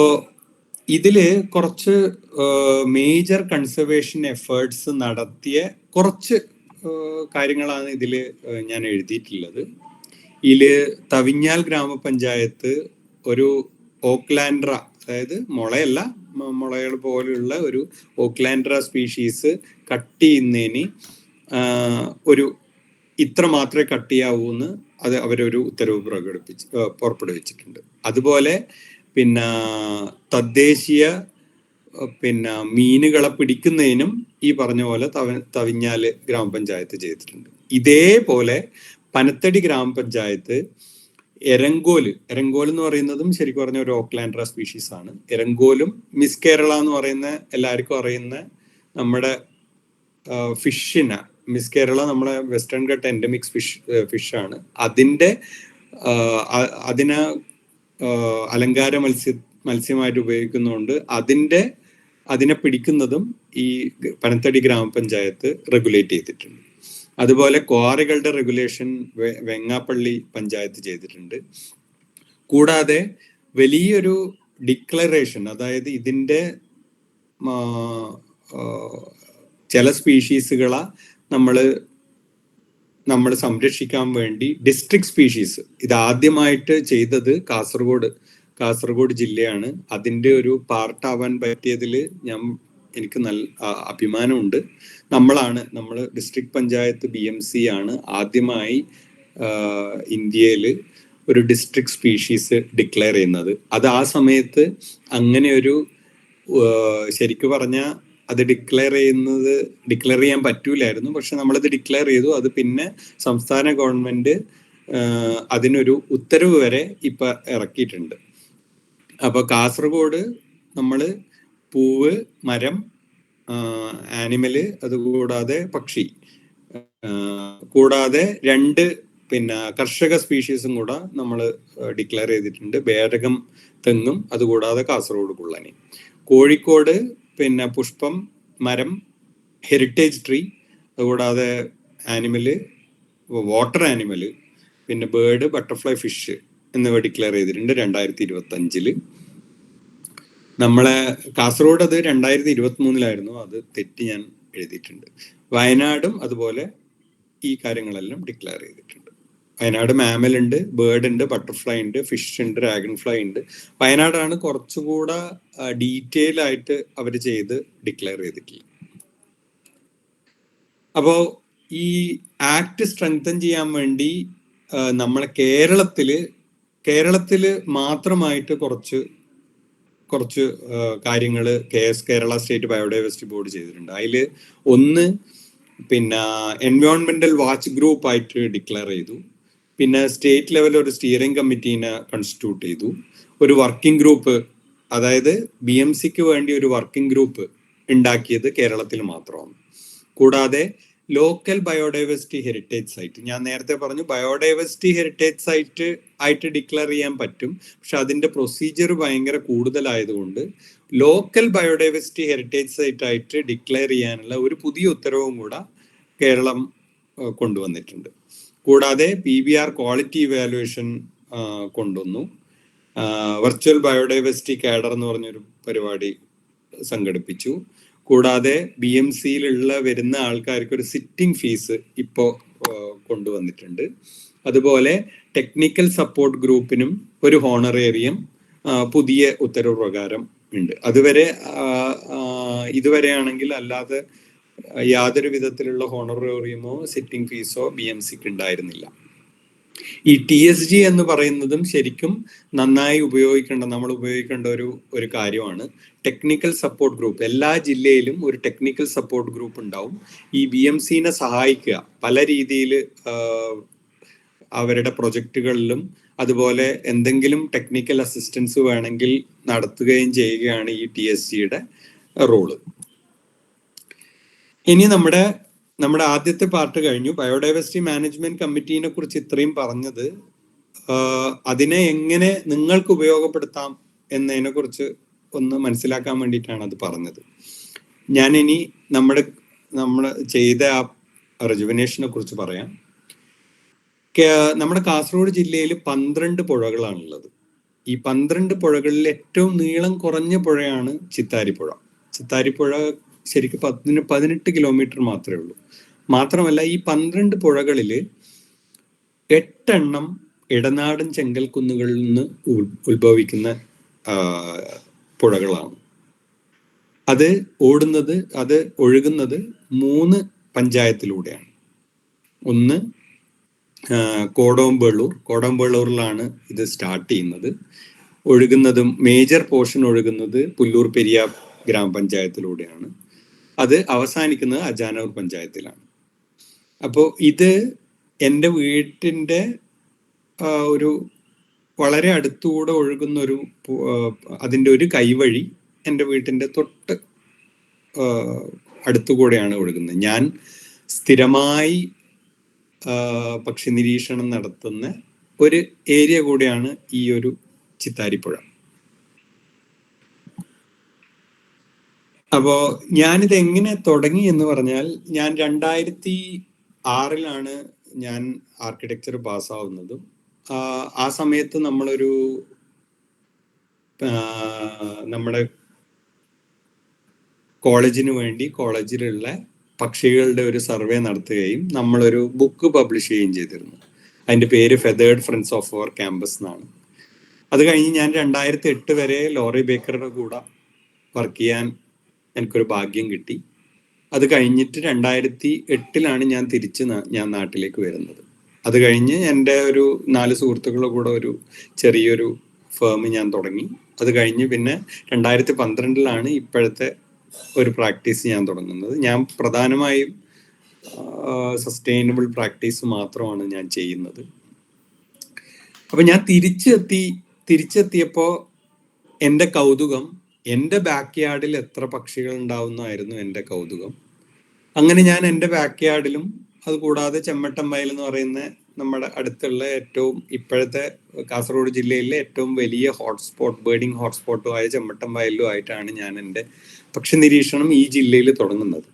ഇതില് കുറച്ച് മേജർ കൺസർവേഷൻ എഫേർട്സ് നടത്തിയ കുറച്ച് കാര്യങ്ങളാണ് ഇതില് ഞാൻ എഴുതിയിട്ടുള്ളത്. ഇതില് തവിഞ്ഞാൽ ഗ്രാമപഞ്ചായത്ത് ഒരു ഓക്ലാൻഡ്ര, അതായത് മുളകൾ പോലെയുള്ള ഒരു ഓക്ലാൻഡ്ര സ്പീഷീസ് കട്ട് ചെയ്യുന്നതിന് ഇത്ര മാത്രമേ കട്ട് ചെയ്യാവൂ എന്ന് അവരൊരു ഉത്തരവ് പുറപ്പെടുവിച്ചിട്ടുണ്ട്. അതുപോലെ പിന്നെ തദ്ദേശീയ മീനുകളെ പിടിക്കുന്നതിനും ഈ പറഞ്ഞ പോലെ തവിഞ്ഞാല് ഗ്രാമപഞ്ചായത്ത് ചെയ്തിട്ടുണ്ട്. ഇതേപോലെ പനത്തടി ഗ്രാമപഞ്ചായത്ത് എരങ്കോല് എന്ന് പറയുന്നതും ശരിക്കും പറഞ്ഞ ഒരു ഓക്ലാൻഡ്ര സ്പീഷീസ് ആണ്. എരങ്കോലും മിസ് കേരള എന്ന് പറയുന്ന എല്ലാവർക്കും അറിയുന്ന നമ്മുടെ ഫിഷിന്, മിസ് കേരള നമ്മുടെ വെസ്റ്റേൺ ഘട്ട് എൻഡമിക് ഫിഷ് ആണ്. അതിനെ അലങ്കാര മത്സ്യമായിട്ട് ഉപയോഗിക്കുന്നതുകൊണ്ട് അതിനെ പിടിക്കുന്നതും ഈ പനത്തടി ഗ്രാമപഞ്ചായത്ത് റെഗുലേറ്റ് ചെയ്തിട്ടുണ്ട്. അതുപോലെ ക്വാറികളുടെ റെഗുലേഷൻ വെങ്ങാപ്പള്ളി പഞ്ചായത്ത് ചെയ്തിട്ടുണ്ട്. കൂടാതെ വലിയൊരു ഡിക്ലറേഷൻ, അതായത് ഇതിന്റെ ചില സ്പീഷീസുകളെ നമ്മൾ സംരക്ഷിക്കാൻ വേണ്ടി ഡിസ്ട്രിക്ട് സ്പീഷീസ്, ഇത് ആദ്യമായിട്ട് ചെയ്തത് കാസർഗോഡ് ജില്ലയാണ്. അതിന്റെ ഒരു പാർട്ടാവാൻ പറ്റിയതിൽ എനിക്ക് നല്ല അഭിമാനമുണ്ട്. നമ്മൾ ഡിസ്ട്രിക്ട് പഞ്ചായത്ത് BMC ആണ് ആദ്യമായി ഇന്ത്യയിൽ ഒരു ഡിസ്ട്രിക്ട് സ്പീഷീസ് ഡിക്ലെയർ ചെയ്യുന്നത്. അത് ആ സമയത്ത് അങ്ങനെ ഒരു ശരിക്കും പറഞ്ഞാൽ അത് ഡിക്ലെയർ ചെയ്യാൻ പറ്റൂലായിരുന്നു. പക്ഷെ നമ്മളത് ഡിക്ലെയർ ചെയ്തു. അത് പിന്നെ സംസ്ഥാന ഗവൺമെന്റ് അതിനൊരു ഉത്തരവ് വരെ ഇപ്പൊ ഇറക്കിയിട്ടുണ്ട്. അപ്പൊ കാസർഗോഡ് നമ്മള് പൂവ്, മരം, ആനിമല്, അതുകൂടാതെ പക്ഷി, കൂടാതെ 2 കർഷക സ്പീഷീസും കൂടെ നമ്മൾ ഡിക്ലെയർ ചെയ്തിട്ടുണ്ട്. ബേരകം തെങ്ങും അതുകൂടാതെ കാസർഗോഡ് കുള്ളനി. കോഴിക്കോട് പുഷ്പം, മരം, ഹെറിറ്റേജ് ട്രീ, അതുകൂടാതെ animal, water animal, bird, butterfly, fish എന്നിവ ഡിക്ലെയർ ചെയ്തിട്ടുണ്ട് 2025. നമ്മളെ കാസർഗോഡ് അത് 2023 അത് തെറ്റി ഞാൻ എഴുതിയിട്ടുണ്ട്. വയനാടും അതുപോലെ ഈ കാര്യങ്ങളെല്ലാം ഡിക്ലെയർ ചെയ്തിട്ടുണ്ട്. വയനാട് മാമൽ ഉണ്ട്, ബേർഡ് ഉണ്ട്, ബട്ടർഫ്ലൈ ഉണ്ട്, ഫിഷ് ഉണ്ട്, ഡ്രാഗൺ ഫ്ലൈ ഉണ്ട്. വയനാടാണ് കുറച്ചുകൂടെ ഡീറ്റെയിൽ ആയിട്ട് അവർ ചെയ്ത് ഡിക്ലെയർ ചെയ്തിട്ടുള്ളത്. അപ്പോ ഈ ആക്ട് സ്ട്രെങ്തൻ ചെയ്യാൻ വേണ്ടി നമ്മളെ കേരളത്തില് കേരളത്തിൽ മാത്രമായിട്ട് കുറച്ച് കാര്യങ്ങൾ കേരള സ്റ്റേറ്റ് ബയോഡൈവേഴ്സിറ്റി ബോർഡ് ചെയ്തിട്ടുണ്ട്. അതിൽ ഒന്ന് പിന്നെ എൻവയോൺമെന്റൽ വാച്ച് ഗ്രൂപ്പ് ആയിട്ട് ഡിക്ലെയർ ചെയ്തു. പിന്നെ സ്റ്റേറ്റ് ലെവലിൽ ഒരു സ്റ്റിയറിംഗ് കമ്മിറ്റീനെ കൺസ്റ്റിറ്റ്യൂട്ട് ചെയ്തു. ഒരു വർക്കിംഗ് ഗ്രൂപ്പ്, അതായത് BMCക്ക് വേണ്ടി ഒരു വർക്കിംഗ് ഗ്രൂപ്പ് ഉണ്ടാക്കിയത് കേരളത്തിൽ മാത്രമാണ്. കൂടാതെ ലോക്കൽ ബയോഡൈവേഴ്സിറ്റി ഹെറിറ്റേജ് സൈറ്റ്, ഞാൻ നേരത്തെ പറഞ്ഞു ബയോഡൈവേഴ്സിറ്റി ഹെറിറ്റേജ് സൈറ്റ് ആയിട്ട് ഡിക്ലെയർ ചെയ്യാൻ പറ്റും, പക്ഷെ അതിന്റെ പ്രൊസീജിയർ ഭയങ്കര കൂടുതലായതുകൊണ്ട് ലോക്കൽ ബയോഡൈവേഴ്സിറ്റി ഹെറിറ്റേജ് സൈറ്റ് ആയിട്ട് ഡിക്ലെയർ ചെയ്യാനുള്ള ഒരു പുതിയ ഉത്തരവും കൂടെ കേരളം കൊണ്ടുവന്നിട്ടുണ്ട്. കൂടാതെ PBR ക്വാളിറ്റി ഇവാലുവേഷൻ കൊണ്ടുവന്നു. വെർച്വൽ ബയോഡൈവേഴ്സിറ്റി കാഡർ എന്ന് പറഞ്ഞൊരു പരിപാടി സംഘടിപ്പിച്ചു. കൂടാതെ BMCയിലുള്ള വരുന്ന ആൾക്കാർക്ക് ഒരു സിറ്റിംഗ് ഫീസ് ഇപ്പോൾ കൊണ്ടുവന്നിട്ടുണ്ട്. അതുപോലെ ടെക്നിക്കൽ സപ്പോർട്ട് ഗ്രൂപ്പിനും ഒരു ഹോണറേറിയം പുതിയ ഉത്തരവ് പ്രകാരം ഉണ്ട്. ഇതുവരെ ആണെങ്കിൽ അല്ലാതെ യാതൊരു വിധത്തിലുള്ള ഹോണറേറിയമോ സിറ്റിംഗ് ഫീസോ BMCക്ക് ഉണ്ടായിരുന്നില്ല. ഈ TSG എന്ന് പറയുന്നതും ശരിക്കും നന്നായി നമ്മൾ ഉപയോഗിക്കേണ്ട ഒരു കാര്യമാണ്. ടെക്നിക്കൽ സപ്പോർട്ട് ഗ്രൂപ്പ്, എല്ലാ ജില്ലയിലും ഒരു ടെക്നിക്കൽ സപ്പോർട്ട് ഗ്രൂപ്പ് ഉണ്ടാവും. ഈ BMCനെ സഹായിക്കുക പല രീതിയിൽ, അവരുടെ പ്രൊജക്റ്റുകളിലും അതുപോലെ എന്തെങ്കിലും ടെക്നിക്കൽ അസിസ്റ്റൻസ് വേണമെങ്കിൽ നടത്തുകയും ചെയ്യുകയാണ് ഈ TSGയുടെ റോള്. ഇനി നമ്മുടെ ആദ്യത്തെ പാർട്ട് കഴിഞ്ഞു. ബയോഡൈവേഴ്സിറ്റി മാനേജ്മെന്റ് കമ്മിറ്റീനെ കുറിച്ച് ഇത്രയും പറഞ്ഞത് അതിനെ എങ്ങനെ നിങ്ങൾക്ക് ഉപയോഗപ്പെടുത്താം എന്നതിനെ കുറിച്ച് ഒന്ന് മനസ്സിലാക്കാൻ വേണ്ടിയിട്ടാണ് അത് പറഞ്ഞത്. ഞാനിനി നമ്മൾ ചെയ്ത ആ റെജുവിനേഷനെ കുറിച്ച് പറയാം. നമ്മുടെ കാസർഗോഡ് ജില്ലയിൽ 12 പുഴകളാണുള്ളത്. ഈ 12 പുഴകളിൽ ഏറ്റവും നീളം കുറഞ്ഞ പുഴയാണ് ചിത്താരിപ്പുഴ. ചിത്താരിപ്പുഴ ശരിക്കും 18 കിലോമീറ്റർ മാത്രമേ ഉള്ളൂ. മാത്രമല്ല ഈ 12 പുഴകളിൽ 8 എണ്ണം ഇടനാടൻ ചെങ്കൽക്കുന്നുകളിൽ നിന്ന് ഉത്ഭവിക്കുന്ന പുഴകളാണ്. അത് ഒഴുകുന്നത് 3 പഞ്ചായത്തിലൂടെയാണ്. ഒന്ന് കോടോംബേളൂറിലാണ് ഇത് സ്റ്റാർട്ട് ചെയ്യുന്നത്. മേജർ പോർഷൻ ഒഴുകുന്നത് പുല്ലൂർ പെരിയ ഗ്രാമപഞ്ചായത്തിലൂടെയാണ്. അത് അവസാനിക്കുന്നത് അജാനൂർ പഞ്ചായത്തിലാണ്. അപ്പോൾ ഇത് എൻ്റെ വീട്ടിൻ്റെ ഒരു വളരെ അടുത്തുകൂടെ ഒഴുകുന്ന അതിൻ്റെ ഒരു കൈവഴി എൻ്റെ വീട്ടിൻ്റെ തൊട്ട് അടുത്തുകൂടെയാണ് ഒഴുകുന്നത്. ഞാൻ സ്ഥിരമായി പക്ഷി നിരീക്ഷണം നടത്തുന്ന ഒരു ഏരിയ കൂടെയാണ് ഈ ഒരു ചിത്താരിപ്പുഴ. അപ്പോ ഞാനിത് എങ്ങനെ തുടങ്ങി എന്ന് പറഞ്ഞാൽ, ഞാൻ 2006 ഞാൻ ആർക്കിടെക്ചർ പാസ്സാവുന്നതും ആ സമയത്ത് നമ്മുടെ കോളേജിന് വേണ്ടി കോളേജിലുള്ള പക്ഷികളുടെ ഒരു സർവേ നടത്തുകയും നമ്മളൊരു ബുക്ക് പബ്ലിഷ് ചെയ്യുകയും ചെയ്തിരുന്നു. അതിൻ്റെ പേര് feathered friends of our campus എന്നാണ്. അത് കഴിഞ്ഞ് ഞാൻ 2008 വരെ ലോറി ബേക്കറുടെ കൂടെ വർക്ക് ചെയ്യാൻ എനിക്കൊരു ഭാഗ്യം കിട്ടി. അത് കഴിഞ്ഞിട്ട് 2008 ഞാൻ നാട്ടിലേക്ക് വരുന്നത്. അത് കഴിഞ്ഞ് എൻ്റെ ഒരു 4 സുഹൃത്തുക്കളുടെ കൂടെ ഒരു ചെറിയൊരു ഫേം ഞാൻ തുടങ്ങി. അത് കഴിഞ്ഞ് പിന്നെ 2012 ഇപ്പോഴത്തെ ഒരു പ്രാക്ടീസ് ഞാൻ തുടങ്ങുന്നത്. ഞാൻ പ്രധാനമായും സസ്റ്റൈനബിൾ പ്രാക്ടീസ് മാത്രമാണ് ഞാൻ ചെയ്യുന്നത്. അപ്പൊ ഞാൻ തിരിച്ചെത്തിയപ്പോൾ എൻ്റെ കൗതുകം, എൻ്റെ ബാക്ക് യാർഡിൽ എത്ര പക്ഷികൾ ഉണ്ടാവുന്നതായിരുന്നു എൻ്റെ കൗതുകം. അങ്ങനെ ഞാൻ എൻ്റെ ബാക്ക് യാർഡിലും അതുകൂടാതെ ചെമ്മട്ടംവയൽ എന്ന് പറയുന്ന നമ്മുടെ അടുത്തുള്ള ഇപ്പോഴത്തെ കാസർഗോഡ് ജില്ലയിലെ ഏറ്റവും വലിയ ബേർഡിംഗ് ഹോട്ട്സ്പോട്ടുമായ ചെമ്മട്ടംവയലിലും ആയിട്ടാണ് ഞാൻ എൻ്റെ പക്ഷി നിരീക്ഷണം ഈ ജില്ലയിൽ തുടങ്ങുന്നത്.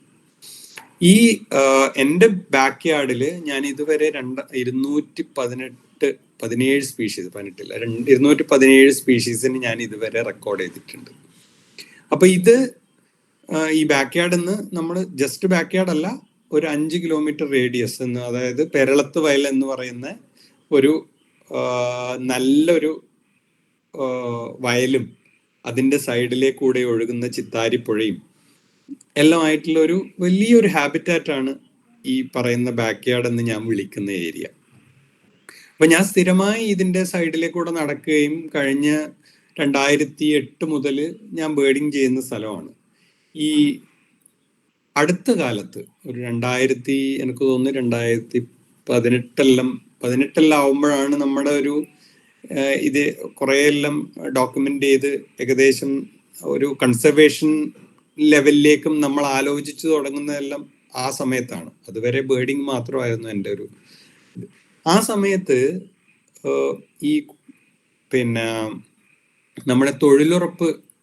എൻ്റെ ബാക്ക് യാർഡിൽ ഞാൻ ഇതുവരെ 217 സ്പീഷീസിന് ഞാൻ ഇതുവരെ റെക്കോർഡ് ചെയ്തിട്ടുണ്ട്. അപ്പൊ ഈ ബാക്ക് യാർഡിൽ നിന്ന് നമ്മൾ ജസ്റ്റ് ബാക്ക് യാർഡ് അല്ല, ഒരു 5 കിലോമീറ്റർ റേഡിയസ് അതായത് പെരളത്ത് വയൽ എന്ന് പറയുന്ന ഒരു നല്ലൊരു വയലും അതിൻ്റെ സൈഡിലേക്കൂടെ ഒഴുകുന്ന ചിത്താരിപ്പുഴയും എല്ലാം ആയിട്ടുള്ള ഒരു വലിയൊരു ഹാബിറ്റാറ്റാണ് ഈ പറയുന്ന ബാക്ക് യാർഡ് എന്ന് ഞാൻ വിളിക്കുന്ന ഏരിയ. അപ്പൊ ഞാൻ സ്ഥിരമായി ഇതിന്റെ സൈഡിലേക്കൂടെ നടക്കുകയും കഴിഞ്ഞ 2008 മുതൽ ഞാൻ ബേർഡിങ് ചെയ്യുന്ന സ്ഥലമാണ്. ഈ അടുത്ത കാലത്ത് ഒരു എനിക്ക് തോന്നുന്നു 2018 ആവുമ്പോഴാണ് നമ്മുടെ ഒരു ഇത് കുറെയെല്ലാം ഡോക്യുമെന്റ് ചെയ്ത് ഏകദേശം ഒരു കൺസർവേഷൻ ലെവലിലേക്കും നമ്മൾ ആലോചിച്ചു തുടങ്ങുന്നതെല്ലാം ആ സമയത്താണ്. അതുവരെ ബേർഡിങ് മാത്രമായിരുന്നു എൻ്റെ ഒരു ആ സമയത്ത് ഈ പിന്നെ നമ്മുടെ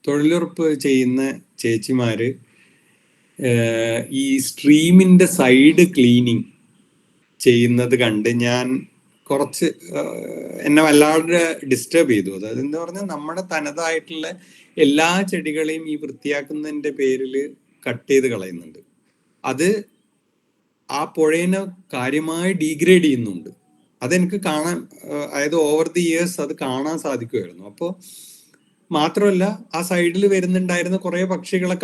തൊഴിലുറപ്പ് ചെയ്യുന്ന ചേച്ചിമാര് ഈ സ്ട്രീമിന്റെ സൈഡ് ക്ലീനിങ് ചെയ്യുന്നത് കണ്ട് ഞാൻ കുറച്ച് എന്നെ വല്ലാതെ ഡിസ്റ്റർബ് ചെയ്തു. അതായത് എന്താ പറഞ്ഞാൽ നമ്മുടെ തനതായിട്ടുള്ള എല്ലാ ചെടികളെയും ഈ വൃത്തിയാക്കുന്നതിന്റെ പേരിൽ കട്ട് ചെയ്ത് കളയുന്നുണ്ട്. അത് ആ പുഴേനെ കാര്യമായി ഡീഗ്രേഡ് ചെയ്യുന്നുണ്ട്. അതെനിക്ക് കാണാൻ, അതായത് ഓവർ ദി ഇയേഴ്സ് അത് കാണാൻ സാധിക്കുമായിരുന്നു. അപ്പോൾ മാത്രമല്ല ആ സൈഡിൽ വരുന്നുണ്ടായിരുന്ന കുറെ പക്ഷികളെ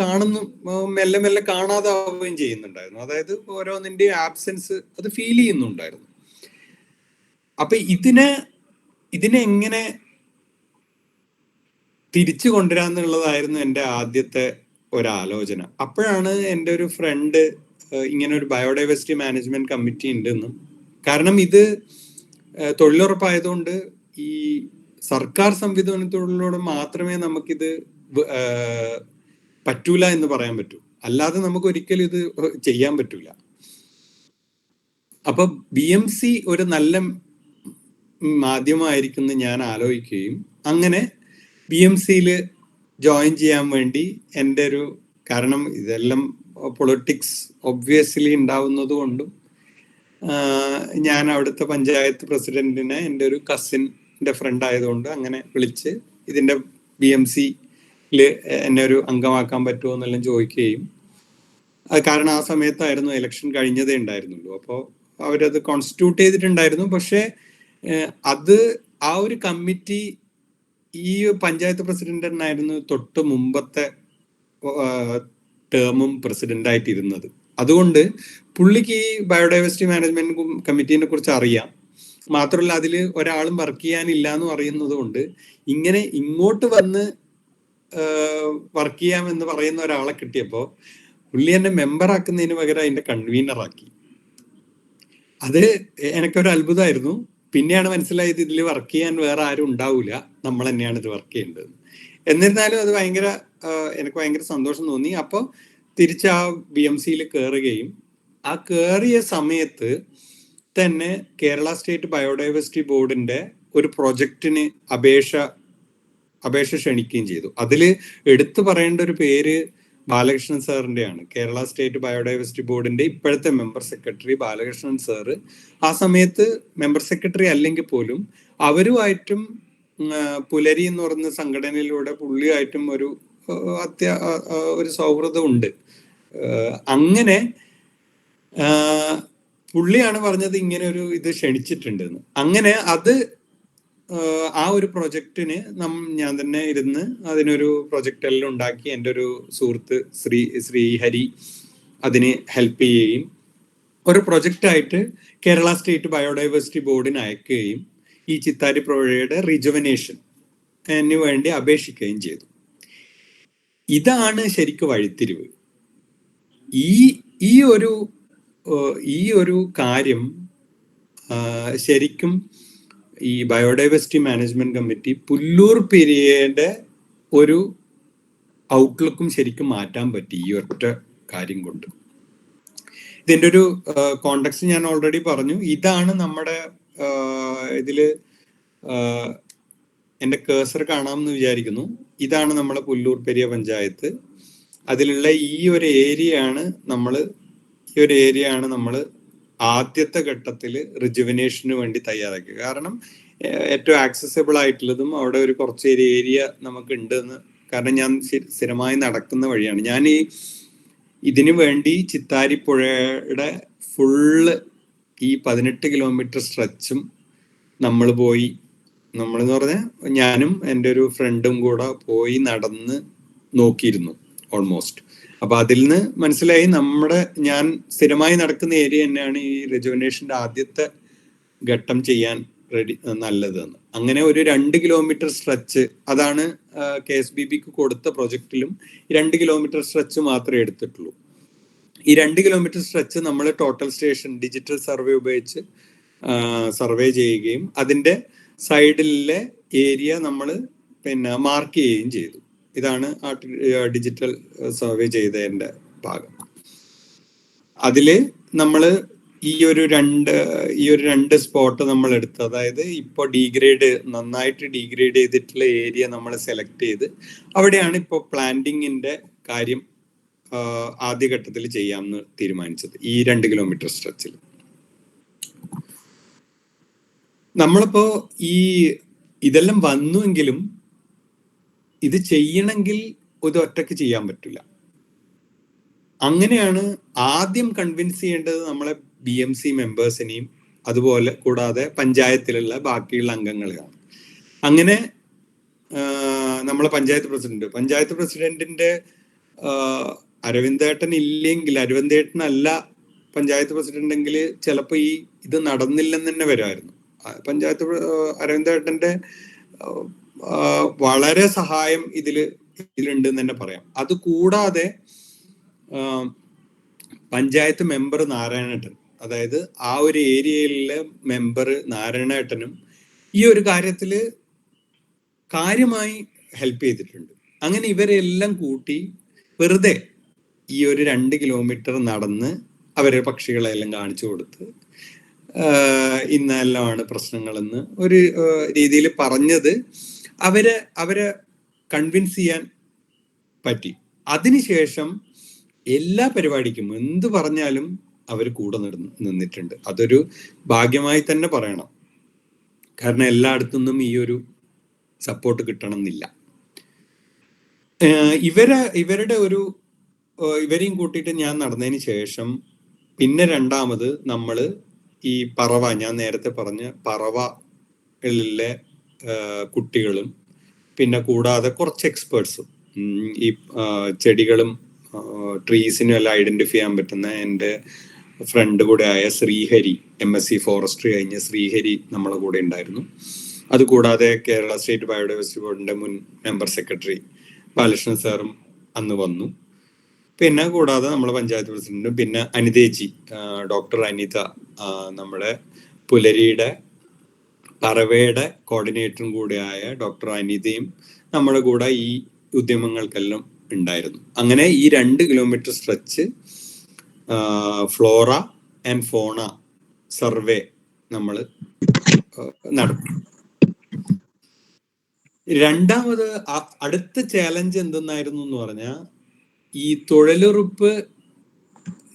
മെല്ലെ മെല്ലെ കാണാതാവുകയും ചെയ്യുന്നുണ്ടായിരുന്നു. അതായത് ഓരോന്നിന്റെ ആബ്സെൻസ് അത് ഫീൽ ചെയ്യുന്നുണ്ടായിരുന്നു. അപ്പൊ ഇതിനെ എങ്ങനെ തിരിച്ചു കൊണ്ടുവരാന്നുള്ളതായിരുന്നു എൻ്റെ ആദ്യത്തെ ഒരാലോചന. അപ്പോഴാണ് എൻ്റെ ഒരു ഫ്രണ്ട് ഇങ്ങനെ ഒരു ബയോഡൈവേഴ്സിറ്റി മാനേജ്മെന്റ് കമ്മിറ്റി ഉണ്ടെന്നും, കാരണം ഇത് തൊഴിലുറപ്പായതുകൊണ്ട് ഈ സർക്കാർ സംവിധാനത്തോടുകൂടെ മാത്രമേ നമുക്കിത് പറ്റൂല എന്ന് പറയാൻ പറ്റൂ, അല്ലാതെ നമുക്ക് ഒരിക്കലും ഇത് ചെയ്യാൻ പറ്റൂല. അപ്പൊ BMC ഒരു നല്ല മാധ്യമമായിരിക്കും ഞാൻ ആലോചിക്കുകയും അങ്ങനെ BMCയിൽ ജോയിൻ ചെയ്യാൻ വേണ്ടി എൻ്റെ ഒരു, കാരണം ഇതെല്ലാം പൊളിറ്റിക്സ് ഒബ്വിയസ്ലി ഉണ്ടാവുന്നത് കൊണ്ടും ഞാൻ അവിടുത്തെ പഞ്ചായത്ത് പ്രസിഡന്റിനെ എൻ്റെ ഒരു കസിൻ്റെ ഫ്രണ്ട് ആയതുകൊണ്ട് അങ്ങനെ വിളിച്ച് ഇതിൻ്റെ BMCയിൽ എന്നെ ഒരു അംഗമാക്കാൻ പറ്റുമോ എന്നെല്ലാം ചോദിക്കുകയും, കാരണം ആ സമയത്തായിരുന്നു ഇലക്ഷൻ കഴിഞ്ഞതേ ഉണ്ടായിരുന്നുള്ളൂ. അപ്പോൾ അവരത് കോൺസ്റ്റിറ്റ്യൂട്ട് ചെയ്തിട്ടുണ്ടായിരുന്നു. പക്ഷെ അത് ആ ഒരു കമ്മിറ്റി ഈ പഞ്ചായത്ത് പ്രസിഡന്റ് തന്നെയായിരുന്നു തൊട്ട് മുമ്പത്തെ ടേമും പ്രസിഡന്റ് ആയിട്ടിരുന്നത്. അതുകൊണ്ട് പുള്ളിക്ക് ഈ ബയോഡൈവേഴ്സിറ്റി മാനേജ്മെന്റ് കമ്മിറ്റീനെ കുറിച്ച് അറിയാം. മാത്രമല്ല അതിൽ ഒരാളും വർക്ക് ചെയ്യാനില്ല എന്ന് പറയുന്നത് കൊണ്ട് ഇങ്ങനെ ഇങ്ങോട്ട് വന്ന് വർക്ക് ചെയ്യാമെന്ന് പറയുന്ന ഒരാളെ കിട്ടിയപ്പോൾ പുള്ളി എന്നെ മെമ്പർ ആക്കുന്നതിന് പകരം അതിന്റെ കൺവീനർ ആക്കി. അത് എനിക്കൊരു അത്ഭുതമായിരുന്നു. പിന്നെയാണ് മനസ്സിലായത് ഇതിൽ വർക്ക് ചെയ്യാൻ വേറെ ആരും ഉണ്ടാവില്ല, നമ്മൾ തന്നെയാണ് ഇത് വർക്ക് ചെയ്യേണ്ടത്. എന്നിരുന്നാലും അത് എനിക്ക് ഭയങ്കര സന്തോഷം തോന്നി. അപ്പോൾ തിരിച്ച് ആ BMCയിൽ കയറുകയും ആ കയറിയ സമയത്ത് തന്നെ കേരള സ്റ്റേറ്റ് ബയോഡൈവേഴ്സിറ്റി ബോർഡിന്റെ ഒരു പ്രൊജക്റ്റിന് അപേക്ഷ ക്ഷണിക്കുകയും ചെയ്തു. അതിൽ എടുത്തു പറയേണ്ട ഒരു പേര് ബാലകൃഷ്ണൻ സാറിന്റെയാണ്. കേരള സ്റ്റേറ്റ് ബയോഡൈവേഴ്സിറ്റി ബോർഡിന്റെ ഇപ്പോഴത്തെ മെമ്പർ സെക്രട്ടറി ബാലകൃഷ്ണൻ സാറ് ആ സമയത്ത് മെമ്പർ സെക്രട്ടറി അല്ലെങ്കിൽ പോലും അവരുമായിട്ടും പുലരി എന്ന് പറയുന്ന സംഘടനയിലൂടെ പുള്ളിയായിട്ടും ഒരു സൗഹൃദം ഉണ്ട്. അങ്ങനെ പുള്ളിയാണ് പറഞ്ഞത് ഇങ്ങനെ ഒരു ഇത് ക്ഷണിച്ചിട്ടുണ്ടെന്ന്. അങ്ങനെ അത് ആ ഒരു പ്രൊജക്റ്റിന് ഞാൻ തന്നെ ഇരുന്ന് അതിനൊരു പ്രൊജക്റ്റ് എല്ലാം ഉണ്ടാക്കി എൻ്റെ ഒരു സുഹൃത്ത് ശ്രീഹരി അതിന് ഹെൽപ്പ് ചെയ്യുകയും ഒരു പ്രൊജക്റ്റായിട്ട് കേരള സ്റ്റേറ്റ് ബയോഡൈവേഴ്സിറ്റി ബോർഡിന് അയക്കുകയും ഈ ചിത്താരി പുഴയുടെ റിജുവനേഷന് വേണ്ടി അപേക്ഷിക്കുകയും ചെയ്തു. ഇതാണ് ശരിക്കും വഴിത്തിരിവ്. ഈ ഒരു കാര്യം ശരിക്കും ഈ ബയോഡൈവേഴ്സിറ്റി മാനേജ്മെന്റ് കമ്മിറ്റി പുല്ലൂർ പെരിയയുടെ ഒരു ഔട്ട്ലുക്കും ശരിക്കും മാറ്റാൻ പറ്റി ഈ ഒറ്റ കാര്യം കൊണ്ട്. ഇതിൻ്റെ ഒരു കോണ്ടെക്സ്റ്റ് ഞാൻ ഓൾറെഡി പറഞ്ഞു. ഇതാണ് നമ്മുടെ ഇതില് എൻ്റെ കേസർ കാണാമെന്ന് വിചാരിക്കുന്നു. ഇതാണ് നമ്മളെ പുല്ലൂർ പെരിയ പഞ്ചായത്ത്. അതിലുള്ള ഈ ഒരു ഏരിയയാണ് നമ്മൾ ആദ്യത്തെ ഘട്ടത്തിൽ റിജുവിനേഷന് വേണ്ടി തയ്യാറാക്കിയത്. കാരണം ഏറ്റവും ആക്സസിബിൾ ആയിട്ടുള്ളതും അവിടെ ഒരു കുറച്ച് ഏരിയ നമുക്ക് ഉണ്ടെന്ന്, കാരണം ഞാൻ സ്ഥിരമായി നടക്കുന്ന വഴിയാണ്. ഞാൻ ഇതിനു വേണ്ടി ചിത്താരിപ്പുഴയുടെ ഫുള്ള് ഈ 18 കിലോമീറ്റർ സ്ട്രെച്ചും നമ്മളെന്ന് പറഞ്ഞാൽ ഞാനും എൻ്റെ ഒരു ഫ്രണ്ടും കൂടെ പോയി നടന്ന് നോക്കിയിരുന്നു ഓൾമോസ്റ്റ്. അപ്പൊ അതിൽ നിന്ന് മനസ്സിലായി ഞാൻ സ്ഥിരമായി നടക്കുന്ന ഏരിയ തന്നെയാണ് ഈ റിജുവനേഷന്റെ ആദ്യത്തെ ഘട്ടം ചെയ്യാൻ റെഡി നല്ലതെന്ന്. അങ്ങനെ ഒരു 2 കിലോമീറ്റർ സ്ട്രെച്ച്, അതാണ് KSBBക്ക് കൊടുത്ത പ്രൊജക്റ്റിലും 2 കിലോമീറ്റർ സ്ട്രെച്ച് മാത്രമേ എടുത്തിട്ടുള്ളൂ. ഈ 2 കിലോമീറ്റർ സ്ട്രെച്ച് നമ്മൾ ടോട്ടൽ സ്റ്റേഷൻ ഡിജിറ്റൽ സർവേ ഉപയോഗിച്ച് സർവേ ചെയ്യുകയും അതിന്റെ സൈഡിലെ ഏരിയ നമ്മൾ പിന്നെ മാർക്ക് ചെയ്യുകയും ചെയ്തു. ഇതാണ് ഡിജിറ്റൽ സർവേ ചെയ്തതിന്റെ ഭാഗം. അതില് നമ്മള് ഈ ഒരു രണ്ട് സ്പോട്ട് നമ്മൾ എടുത്തു. അതായത് ഇപ്പോൾ നന്നായിട്ട് ഡീഗ്രേഡ് ചെയ്തിട്ടുള്ള ഏരിയ നമ്മൾ സെലക്ട് ചെയ്ത് അവിടെയാണ് ഇപ്പോൾ പ്ലാന്റിങ്ങിന്റെ കാര്യം ആദ്യഘട്ടത്തിൽ ചെയ്യാമെന്ന് തീരുമാനിച്ചത്. ഈ 2 കിലോമീറ്റർ സ്ട്രെച്ചിൽ നമ്മളിപ്പോ ഇതെല്ലാം വന്നുവെങ്കിലും ഇത് ചെയ്യണമെങ്കിൽ ഇത് ഒറ്റയ്ക്ക് ചെയ്യാൻ പറ്റില്ല. അങ്ങനെയാണ് ആദ്യം കൺവിൻസ് ചെയ്യേണ്ടത് നമ്മളെ BMC മെമ്പേഴ്സിനെയും അതുപോലെ കൂടാതെ പഞ്ചായത്തിലുള്ള ബാക്കിയുള്ള അംഗങ്ങളെയാണ്. അങ്ങനെ നമ്മളെ പഞ്ചായത്ത് പ്രസിഡന്റിന്റെ അരവിന്ദേട്ടൻ ഇല്ലെങ്കിൽ, അരവിന്ദേട്ടനല്ല പഞ്ചായത്ത് പ്രസിഡന്റെങ്കിൽ ചിലപ്പോൾ ഇത് നടന്നില്ലെന്ന് തന്നെ വരുമായിരുന്നു. അരവിന്ദേട്ടന്റെ വളരെ സഹായം ഇതിലുണ്ട് എന്ന് തന്നെ പറയാം. അത് കൂടാതെ പഞ്ചായത്ത് മെമ്പർ നാരായണേട്ടൻ, അതായത് ആ ഒരു ഏരിയയിലെ മെമ്പർ നാരായണേട്ടനും ഈ ഒരു കാര്യത്തില് കാര്യമായി ഹെൽപ്പ് ചെയ്തിട്ടുണ്ട്. അങ്ങനെ ഇവരെല്ലാം കൂട്ടി വെറുതെ ഈ ഒരു 2 കിലോമീറ്റർ നടന്ന് അവരെ പക്ഷികളെല്ലാം കാണിച്ചു കൊടുത്ത് ഇന്നെല്ലാമാണ് പ്രശ്നങ്ങളെന്ന് ഒരു രീതിയിൽ പറഞ്ഞത് അവരെ കൺവിൻസ് ചെയ്യാൻ പറ്റി. അതിനുശേഷം എല്ലാ പരിപാടിക്കും എന്ത് പറഞ്ഞാലും അവർ കൂടെ നിന്നിട്ടുണ്ട്. അതൊരു ഭാഗ്യമായി തന്നെ പറയണം. കാരണം എല്ലായിടത്തുനിന്നും ഈ ഒരു സപ്പോർട്ട് കിട്ടണം എന്നില്ല. ഇവരെയും കൂട്ടിയിട്ട് ഞാൻ നടന്നതിന് ശേഷം പിന്നെ രണ്ടാമത് നമ്മള് ഈ ഞാൻ നേരത്തെ പറഞ്ഞ പറവകളിലെ കുട്ടികളും പിന്നെ കൂടാതെ കുറച്ച് എക്സ്പേർട്സും ഈ ചെടികളും ട്രീസിനും എല്ലാം ഐഡന്റിഫൈ ചെയ്യാൻ പറ്റുന്ന എൻ്റെ ഫ്രണ്ട് കൂടെ ആയ ശ്രീഹരി, MSc ഫോറസ്ട്രി കഴിഞ്ഞ ശ്രീഹരി നമ്മളെ കൂടെ ഉണ്ടായിരുന്നു. അതുകൂടാതെ കേരള സ്റ്റേറ്റ് ബയോഡൈവേഴ്സിറ്റി ബോർഡിന്റെ മുൻ മെമ്പർ സെക്രട്ടറി ബാലകൃഷ്ണൻ സാറും അന്ന് വന്നു. പിന്നെ കൂടാതെ നമ്മളെ പഞ്ചായത്ത് പ്രസിഡന്റും പിന്നെ അനിതേജി, ഡോക്ടർ അനിത, നമ്മുടെ പുലരിയുടെ പറവയുടെ കോർഡിനേറ്ററും കൂടെയായ ഡോക്ടർ അനിതയും നമ്മുടെ കൂടെ ഈ ഉദ്യമങ്ങൾക്കെല്ലാം ഉണ്ടായിരുന്നു. അങ്ങനെ ഈ 2 കിലോമീറ്റർ സ്ട്രെച്ച് ഫ്ലോറ ആൻഡ് ഫോണ സർവേ നമ്മൾ നടത്തി. രണ്ടാമത് അടുത്ത ചാലഞ്ച് എന്തെന്നായിരുന്നു എന്ന് പറഞ്ഞാൽ ഈ തൊഴിലുറപ്പ്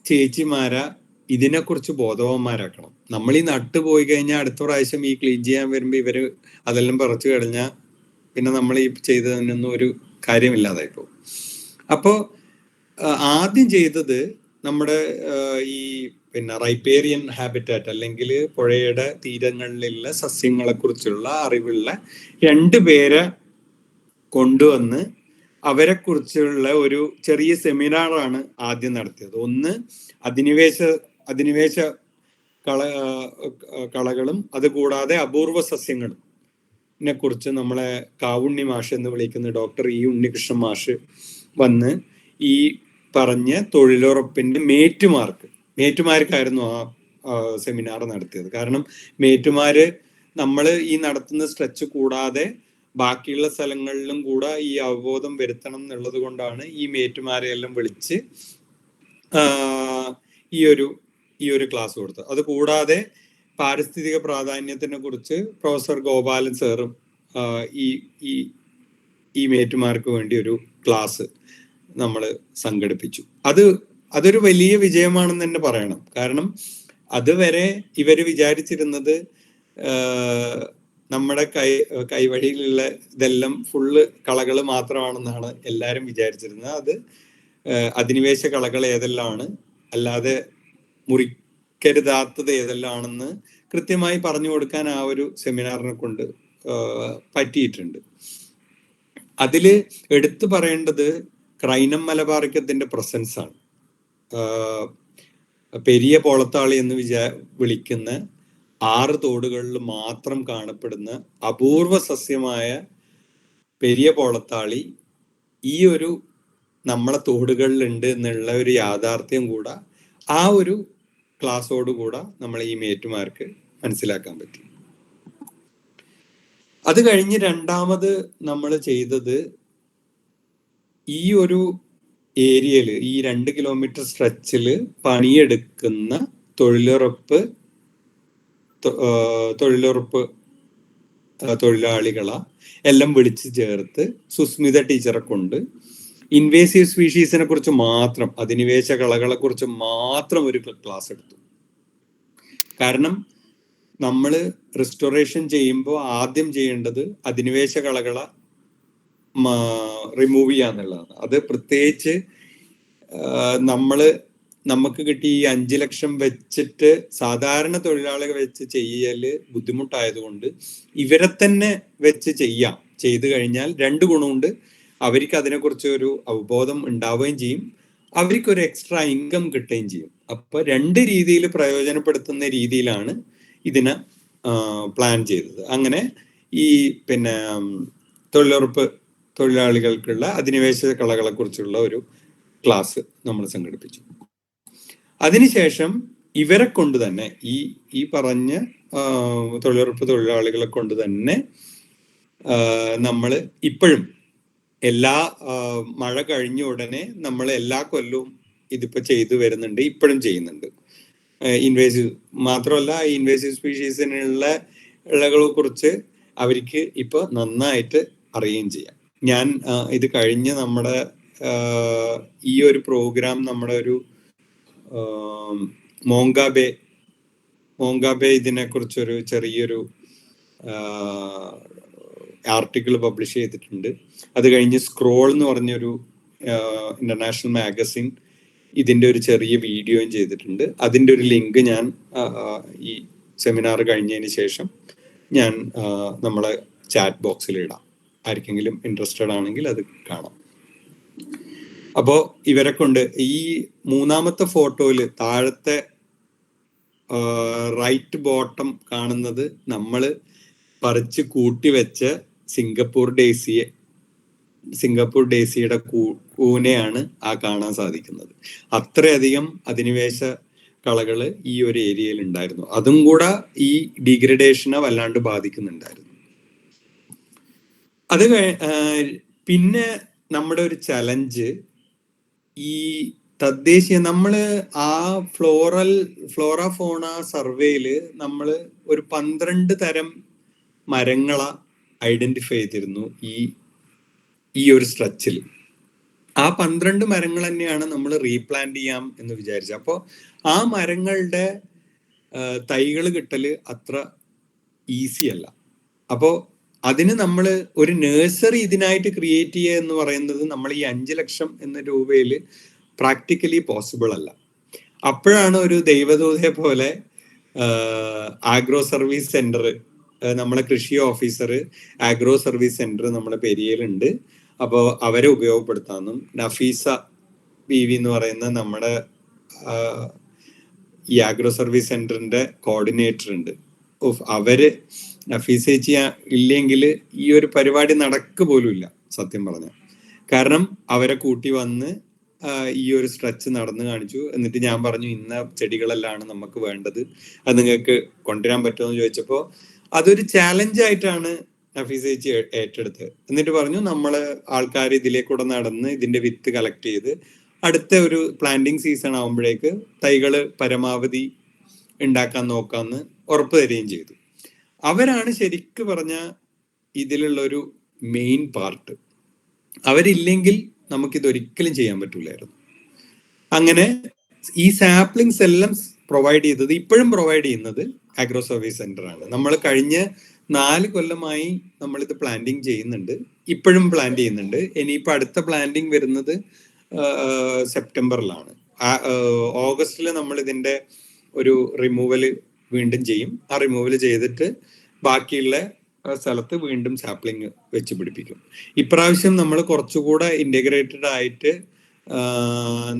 ചേച്ചിമാരെ ഇതിനെക്കുറിച്ച് ബോധവാന്മാരാക്കണം. നമ്മൾ ഈ നട്ട് പോയി കഴിഞ്ഞാൽ അടുത്ത പ്രാവശ്യം ഈ ക്ലീൻ ചെയ്യാൻ വരുമ്പോൾ ഇവര് അതെല്ലാം പറിച്ചു കഴിഞ്ഞാൽ പിന്നെ നമ്മൾ ഈ ചെയ്തതിനൊന്നും ഒരു കാര്യമില്ലാതായി പോകും. അപ്പോൾ ആദ്യം ചെയ്തത് നമ്മുടെ ഈ പിന്നെ റൈപ്പേറിയൻ ഹാബിറ്റാറ്റ് അല്ലെങ്കിൽ പുഴയുടെ തീരങ്ങളിലുള്ള സസ്യങ്ങളെ കുറിച്ചുള്ള അറിവുള്ള 2 പേരെ കൊണ്ടുവന്ന് അവരെ കുറിച്ചുള്ള ഒരു ചെറിയ സെമിനാറാണ് ആദ്യം നടത്തിയത്. ഒന്ന് അധിനിവേശ കളകളും അതുകൂടാതെ അപൂർവ സസ്യങ്ങളും കുറിച്ച് നമ്മളെ കാവുണ്ണി മാഷ് എന്ന് വിളിക്കുന്ന ഡോക്ടർ E ഉണ്ണികൃഷ്ണൻ മാഷ് വന്ന് ഈ പറഞ്ഞ തൊഴിലുറപ്പിന്റെ മേറ്റുമാർക്കായിരുന്നു ആ സെമിനാർ നടത്തിയത്. കാരണം മേറ്റുമാര് നമ്മൾ ഈ നടത്തുന്ന സ്ട്രെച്ച് കൂടാതെ ബാക്കിയുള്ള സ്ഥലങ്ങളിലും കൂടെ ഈ അവബോധം വരുത്തണം എന്നുള്ളത് കൊണ്ടാണ് ഈ മേറ്റുമാരെ എല്ലാം വിളിച്ച് ഈ ഒരു ക്ലാസ് കൊടുത്തത്. അത് കൂടാതെ പാരിസ്ഥിതിക പ്രാധാന്യത്തിനെ കുറിച്ച് പ്രൊഫസർ ഗോപാലൻ സാറും ഈ മേറ്റുമാർക്ക് വേണ്ടി ഒരു ക്ലാസ് നമ്മൾ സംഘടിപ്പിച്ചു. അതൊരു വലിയ വിജയമാണെന്ന് തന്നെ പറയണം. കാരണം അതുവരെ ഇവര് വിചാരിച്ചിരുന്നത് നമ്മുടെ കൈവഴിയിലുള്ള ഇതെല്ലാം ഫുള്ള് കളകൾ മാത്രമാണെന്നാണ് എല്ലാവരും വിചാരിച്ചിരുന്നത്. അത് അധിനിവേശ കളകൾ ഏതെല്ലാമാണ്, അല്ലാതെ മുറിക്കരുതാത്തത് ഏതെല്ലാമാണെന്ന് കൃത്യമായി പറഞ്ഞു കൊടുക്കാൻ ആ ഒരു സെമിനാറിനെ കൊണ്ട് പറ്റിയിട്ടുണ്ട്. അതില് എടുത്തു പറയേണ്ടത് ക്രൈനം മലബാറിക്കത്തിന്റെ പ്രസൻസ് ആണ്. പെരിയ പോളത്താളി എന്ന് വിളിക്കുന്ന 6 തോടുകളിൽ മാത്രം കാണപ്പെടുന്ന അപൂർവ സസ്യമായ പെരിയ പോളത്താളി ഈ ഒരു നമ്മളെ തോടുകളിലുണ്ട് എന്നുള്ള ഒരു യാഥാർത്ഥ്യം കൂടെ ആ ഒരു ക്ലാസ്സോടുകൂടെ നമ്മൾ ഈ മേറ്റുമാർക്ക് മനസ്സിലാക്കാൻ പറ്റി. അത് കഴിഞ്ഞ് രണ്ടാമത് നമ്മൾ ചെയ്തത് ഈ ഒരു ഏരിയയില് ഈ 2 കിലോമീറ്റർ സ്ട്രെച്ചില് പണിയെടുക്കുന്ന തൊഴിലുറപ്പ് തൊഴിലാളികളെ എല്ലാം വിളിച്ചു ചേർത്ത് സുസ്മിത ടീച്ചറെ കൊണ്ട് ഇൻവേസീവ് സ്പീഷീസിനെ കുറിച്ച് മാത്രം, അധിനിവേശ കളകളെ കുറിച്ച് മാത്രം ഒരു ക്ലാസ് എടുത്തു. കാരണം നമ്മൾ റിസ്റ്റോറേഷൻ ചെയ്യുമ്പോൾ ആദ്യം ചെയ്യേണ്ടത് അധിനിവേശ കളകളെ റിമൂവ് ചെയ്യാന്നുള്ളതാണ്. അത് പ്രത്യേകിച്ച് നമുക്ക് കിട്ടിയ ഈ 5 ലക്ഷം വെച്ചിട്ട് സാധാരണ തൊഴിലാളികൾ വെച്ച് ചെയ്യല് ബുദ്ധിമുട്ടായതുകൊണ്ട് ഇവരെ തന്നെ വെച്ച് ചെയ്തു കഴിഞ്ഞാൽ 2 ഗുണമുണ്ട്. അവർക്ക് അതിനെക്കുറിച്ച് ഒരു അവബോധം ഉണ്ടാവുകയും ചെയ്യും, അവർക്കൊരു എക്സ്ട്രാ ഇൻകം കിട്ടുകയും ചെയ്യും. അപ്പൊ 2 രീതിയിൽ പ്രയോജനപ്പെടുത്തുന്ന രീതിയിലാണ് ഇതിനെ പ്ലാൻ ചെയ്തത്. അങ്ങനെ ഈ തൊഴിലുറപ്പ് തൊഴിലാളികൾക്കുള്ള അധിനിവേശ കളകളെ കുറിച്ചുള്ള ഒരു ക്ലാസ് നമ്മൾ സംഘടിപ്പിച്ചു. അതിനുശേഷം ഇവരെ കൊണ്ട് തന്നെ ഈ പറഞ്ഞ തൊഴിലുറപ്പ് തൊഴിലാളികളെ കൊണ്ട് തന്നെ നമ്മൾ ഇപ്പോഴും എല്ലാ മഴ കഴിഞ്ഞ ഉടനെ നമ്മൾ എല്ലാ കൊല്ലവും ഇതിപ്പോ ചെയ്തു വരുന്നുണ്ട്, ഇപ്പോഴും ചെയ്യുന്നുണ്ട്. ഇൻവേസീവ് മാത്രമല്ല, ഇൻവേസീവ് സ്പീഷീസിനുള്ള ഇളകളെ കുറിച്ച് അവർക്ക് ഇപ്പൊ നന്നായിട്ട് അറിയുകയും ചെയ്യാം. ഞാൻ ഇത് കഴിഞ്ഞ് നമ്മുടെ ഈ ഒരു പ്രോഗ്രാം നമ്മുടെ ഒരു മോങ്കാബേ ഇതിനെ കുറിച്ചൊരു ചെറിയൊരു ആർട്ടിക്കിൾ പബ്ലിഷ് ചെയ്തിട്ടുണ്ട്. അത് കഴിഞ്ഞ് സ്ക്രോൾ എന്ന് പറഞ്ഞൊരു ഇന്റർനാഷണൽ മാഗസിൻ ഇതിന്റെ ഒരു ചെറിയ വീഡിയോയും ചെയ്തിട്ടുണ്ട്. അതിന്റെ ഒരു ലിങ്ക് ഞാൻ ഈ സെമിനാർ കഴിഞ്ഞതിന് ശേഷം ഞാൻ നമ്മളെ ചാറ്റ് ബോക്സിൽ ഇടാം. ആർക്കെങ്കിലും ഇൻട്രസ്റ്റഡ് ആണെങ്കിൽ അത് കാണാം. അപ്പോ ഇവരെ കൊണ്ട് ഈ മൂന്നാമത്തെ ഫോട്ടോയില് താഴത്തെ റൈറ്റ് ബോട്ടം കാണുന്നത് നമ്മൾ പറിച്ച് കൂട്ടിവെച്ച സിംഗപ്പൂർ ഡേസിയുടെ കൂനെയാണ് ആ കാണാൻ സാധിക്കുന്നത്. അത്രയധികം അധിനിവേശ കളകള് ഈ ഒരു ഏരിയയിൽ ഉണ്ടായിരുന്നു. അതും കൂടെ ഈ ഡീഗ്രഡേഷനെ വല്ലാണ്ട് ബാധിക്കുന്നുണ്ടായിരുന്നു. അത് പിന്നെ നമ്മുടെ ഒരു ചലഞ്ച് ഈ തദ്ദേശീയ നമ്മള് ആ ഫ്ലോറ ഫോണ സർവേയില് നമ്മള് ഒരു 12 തരം മരങ്ങളെ ഐഡന്റിഫൈ ചെയ്തിരുന്നു ഈ ഒരു സ്ട്രെച്ചിൽ. ആ 12 മരങ്ങൾ തന്നെയാണ് നമ്മൾ റീപ്ലാന്റ് ചെയ്യാം എന്ന് വിചാരിച്ചത്. അപ്പോൾ ആ മരങ്ങളുടെ തൈകൾ കിട്ടല് അത്ര ഈസി അല്ല. അപ്പോൾ അതിന് നമ്മൾ ഒരു നഴ്സറി ഇതിനായിട്ട് ക്രിയേറ്റ് ചെയ്യുക എന്ന് പറയുന്നത് നമ്മൾ ഈ 5 ലക്ഷം എന്ന രൂപയിൽ പ്രാക്ടിക്കലി പോസിബിൾ അല്ല. അപ്പോഴാണ് ഒരു ദൈവദൂതയെ പോലെ ആഗ്രോ സർവീസ് സെന്റർ, നമ്മളെ കൃഷി ഓഫീസർ ആഗ്രോ സർവീസ് സെന്റർ നമ്മുടെ പെരിയയിലുണ്ട്. അപ്പോൾ അവരെ ഉപയോഗപ്പെടുത്താമെന്നും നഫീസ ബീവി എന്ന് പറയുന്ന നമ്മുടെ ഈ ആഗ്രോ സർവീസ് സെന്ററിന്റെ കോർഡിനേറ്റർ ഉണ്ട്. അവര് നഫീസ ചേച്ചി ഇല്ലെങ്കിൽ ഈ ഒരു പരിപാടി നടക്ക് പോലും ഇല്ല സത്യം പറഞ്ഞ. കാരണം അവരെ കൂട്ടി വന്ന് ഈ ഒരു സ്ട്രെച്ച് നടന്നു കാണിച്ചു. എന്നിട്ട് ഞാൻ പറഞ്ഞു ഇന്ന ചെടികളെല്ലാം നമുക്ക് വേണ്ടത്, അത് നിങ്ങൾക്ക് കൊണ്ടുവരാൻ പറ്റുമോ എന്ന് ചോദിച്ചപ്പോൾ അതൊരു ചാലഞ്ചായിട്ടാണ് നഫീസ ചേച്ചി ഏറ്റെടുത്തത്. എന്നിട്ട് പറഞ്ഞു നമ്മള് ആൾക്കാർ ഇതിലേക്കൂടെ നടന്ന് ഇതിന്റെ വിത്ത് കളക്ട് ചെയ്ത് അടുത്ത ഒരു പ്ലാന്റിങ് സീസൺ ആകുമ്പോഴേക്ക് തൈകള് പരമാവധി ഉണ്ടാക്കാൻ നോക്കാമെന്ന് ഉറപ്പ് തരികയും ചെയ്തു. അവരാണ് ശരിക്ക് പറഞ്ഞ ഇതിലുള്ള ഒരു മെയിൻ പാർട്ട്. അവരില്ലെങ്കിൽ നമുക്കിതൊരിക്കലും ചെയ്യാൻ പറ്റൂലായിരുന്നു. അങ്ങനെ ഈ സാപ്ലിങ്സ് എല്ലാം പ്രൊവൈഡ് ചെയ്തത്, ഇപ്പോഴും പ്രൊവൈഡ് ചെയ്യുന്നത് ആഗ്രോ സർവീസ് സെന്റർ ആണ്. നമ്മൾ കഴിഞ്ഞ 4 കൊല്ലമായി നമ്മളിത് പ്ലാന്റിങ് ചെയ്യുന്നുണ്ട്, ഇപ്പോഴും പ്ലാന്റ് ചെയ്യുന്നുണ്ട്. ഇനിയിപ്പോൾ അടുത്ത പ്ലാന്റിങ് വരുന്നത് സെപ്റ്റംബറിലാണ്. ഓഗസ്റ്റിൽ നമ്മൾ ഇതിന്റെ ഒരു റിമൂവൽ വീണ്ടും ചെയ്യും. ആ റിമൂവൽ ചെയ്തിട്ട് ബാക്കിയുള്ള സ്ഥലത്ത് വീണ്ടും സാപ്ലിങ് വെച്ച് പിടിപ്പിക്കും. ഇപ്രാവശ്യം നമ്മൾ കുറച്ചുകൂടെ ഇന്റഗ്രേറ്റഡ് ആയിട്ട്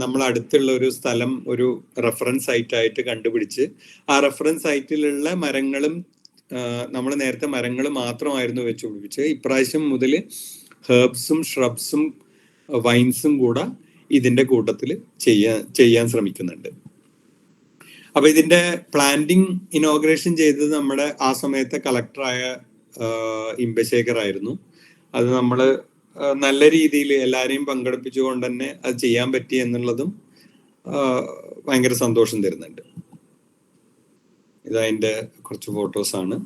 നമ്മൾ അടുത്തുള്ള ഒരു സ്ഥലം ഒരു റെഫറൻസ് സൈറ്റ് ആയിട്ട് കണ്ടുപിടിച്ച് ആ റെഫറൻസ് സൈറ്റിലുള്ള മരങ്ങളും നമ്മൾ നേരത്തെ മരങ്ങൾ മാത്രമായിരുന്നു വെച്ച് പിടിപ്പിച്ച് ഇപ്രാവശ്യം മുതൽ ഹെർബ്സും ഷ്രബ്സും വൈൻസും കൂടെ ഇതിന്റെ കൂട്ടത്തിൽ ചെയ്യാൻ ശ്രമിക്കുന്നുണ്ട്. അപ്പൊ ഇതിന്റെ പ്ലാന്റിംഗ് ഇനോഗ്രേഷൻ ചെയ്തത് നമ്മുടെ ആ സമയത്തെ കളക്ടറായ ഇമ്പശേഖർ ആയിരുന്നു. അത് നമ്മള് നല്ല രീതിയിൽ എല്ലാരെയും പങ്കെടുപ്പിച്ചുകൊണ്ട് തന്നെ അത് ചെയ്യാൻ പറ്റി എന്നുള്ളതും ഭയങ്കര സന്തോഷം തരുന്നുണ്ട്. ഇതതിന്റെ കുറച്ച് ഫോട്ടോസാണ്.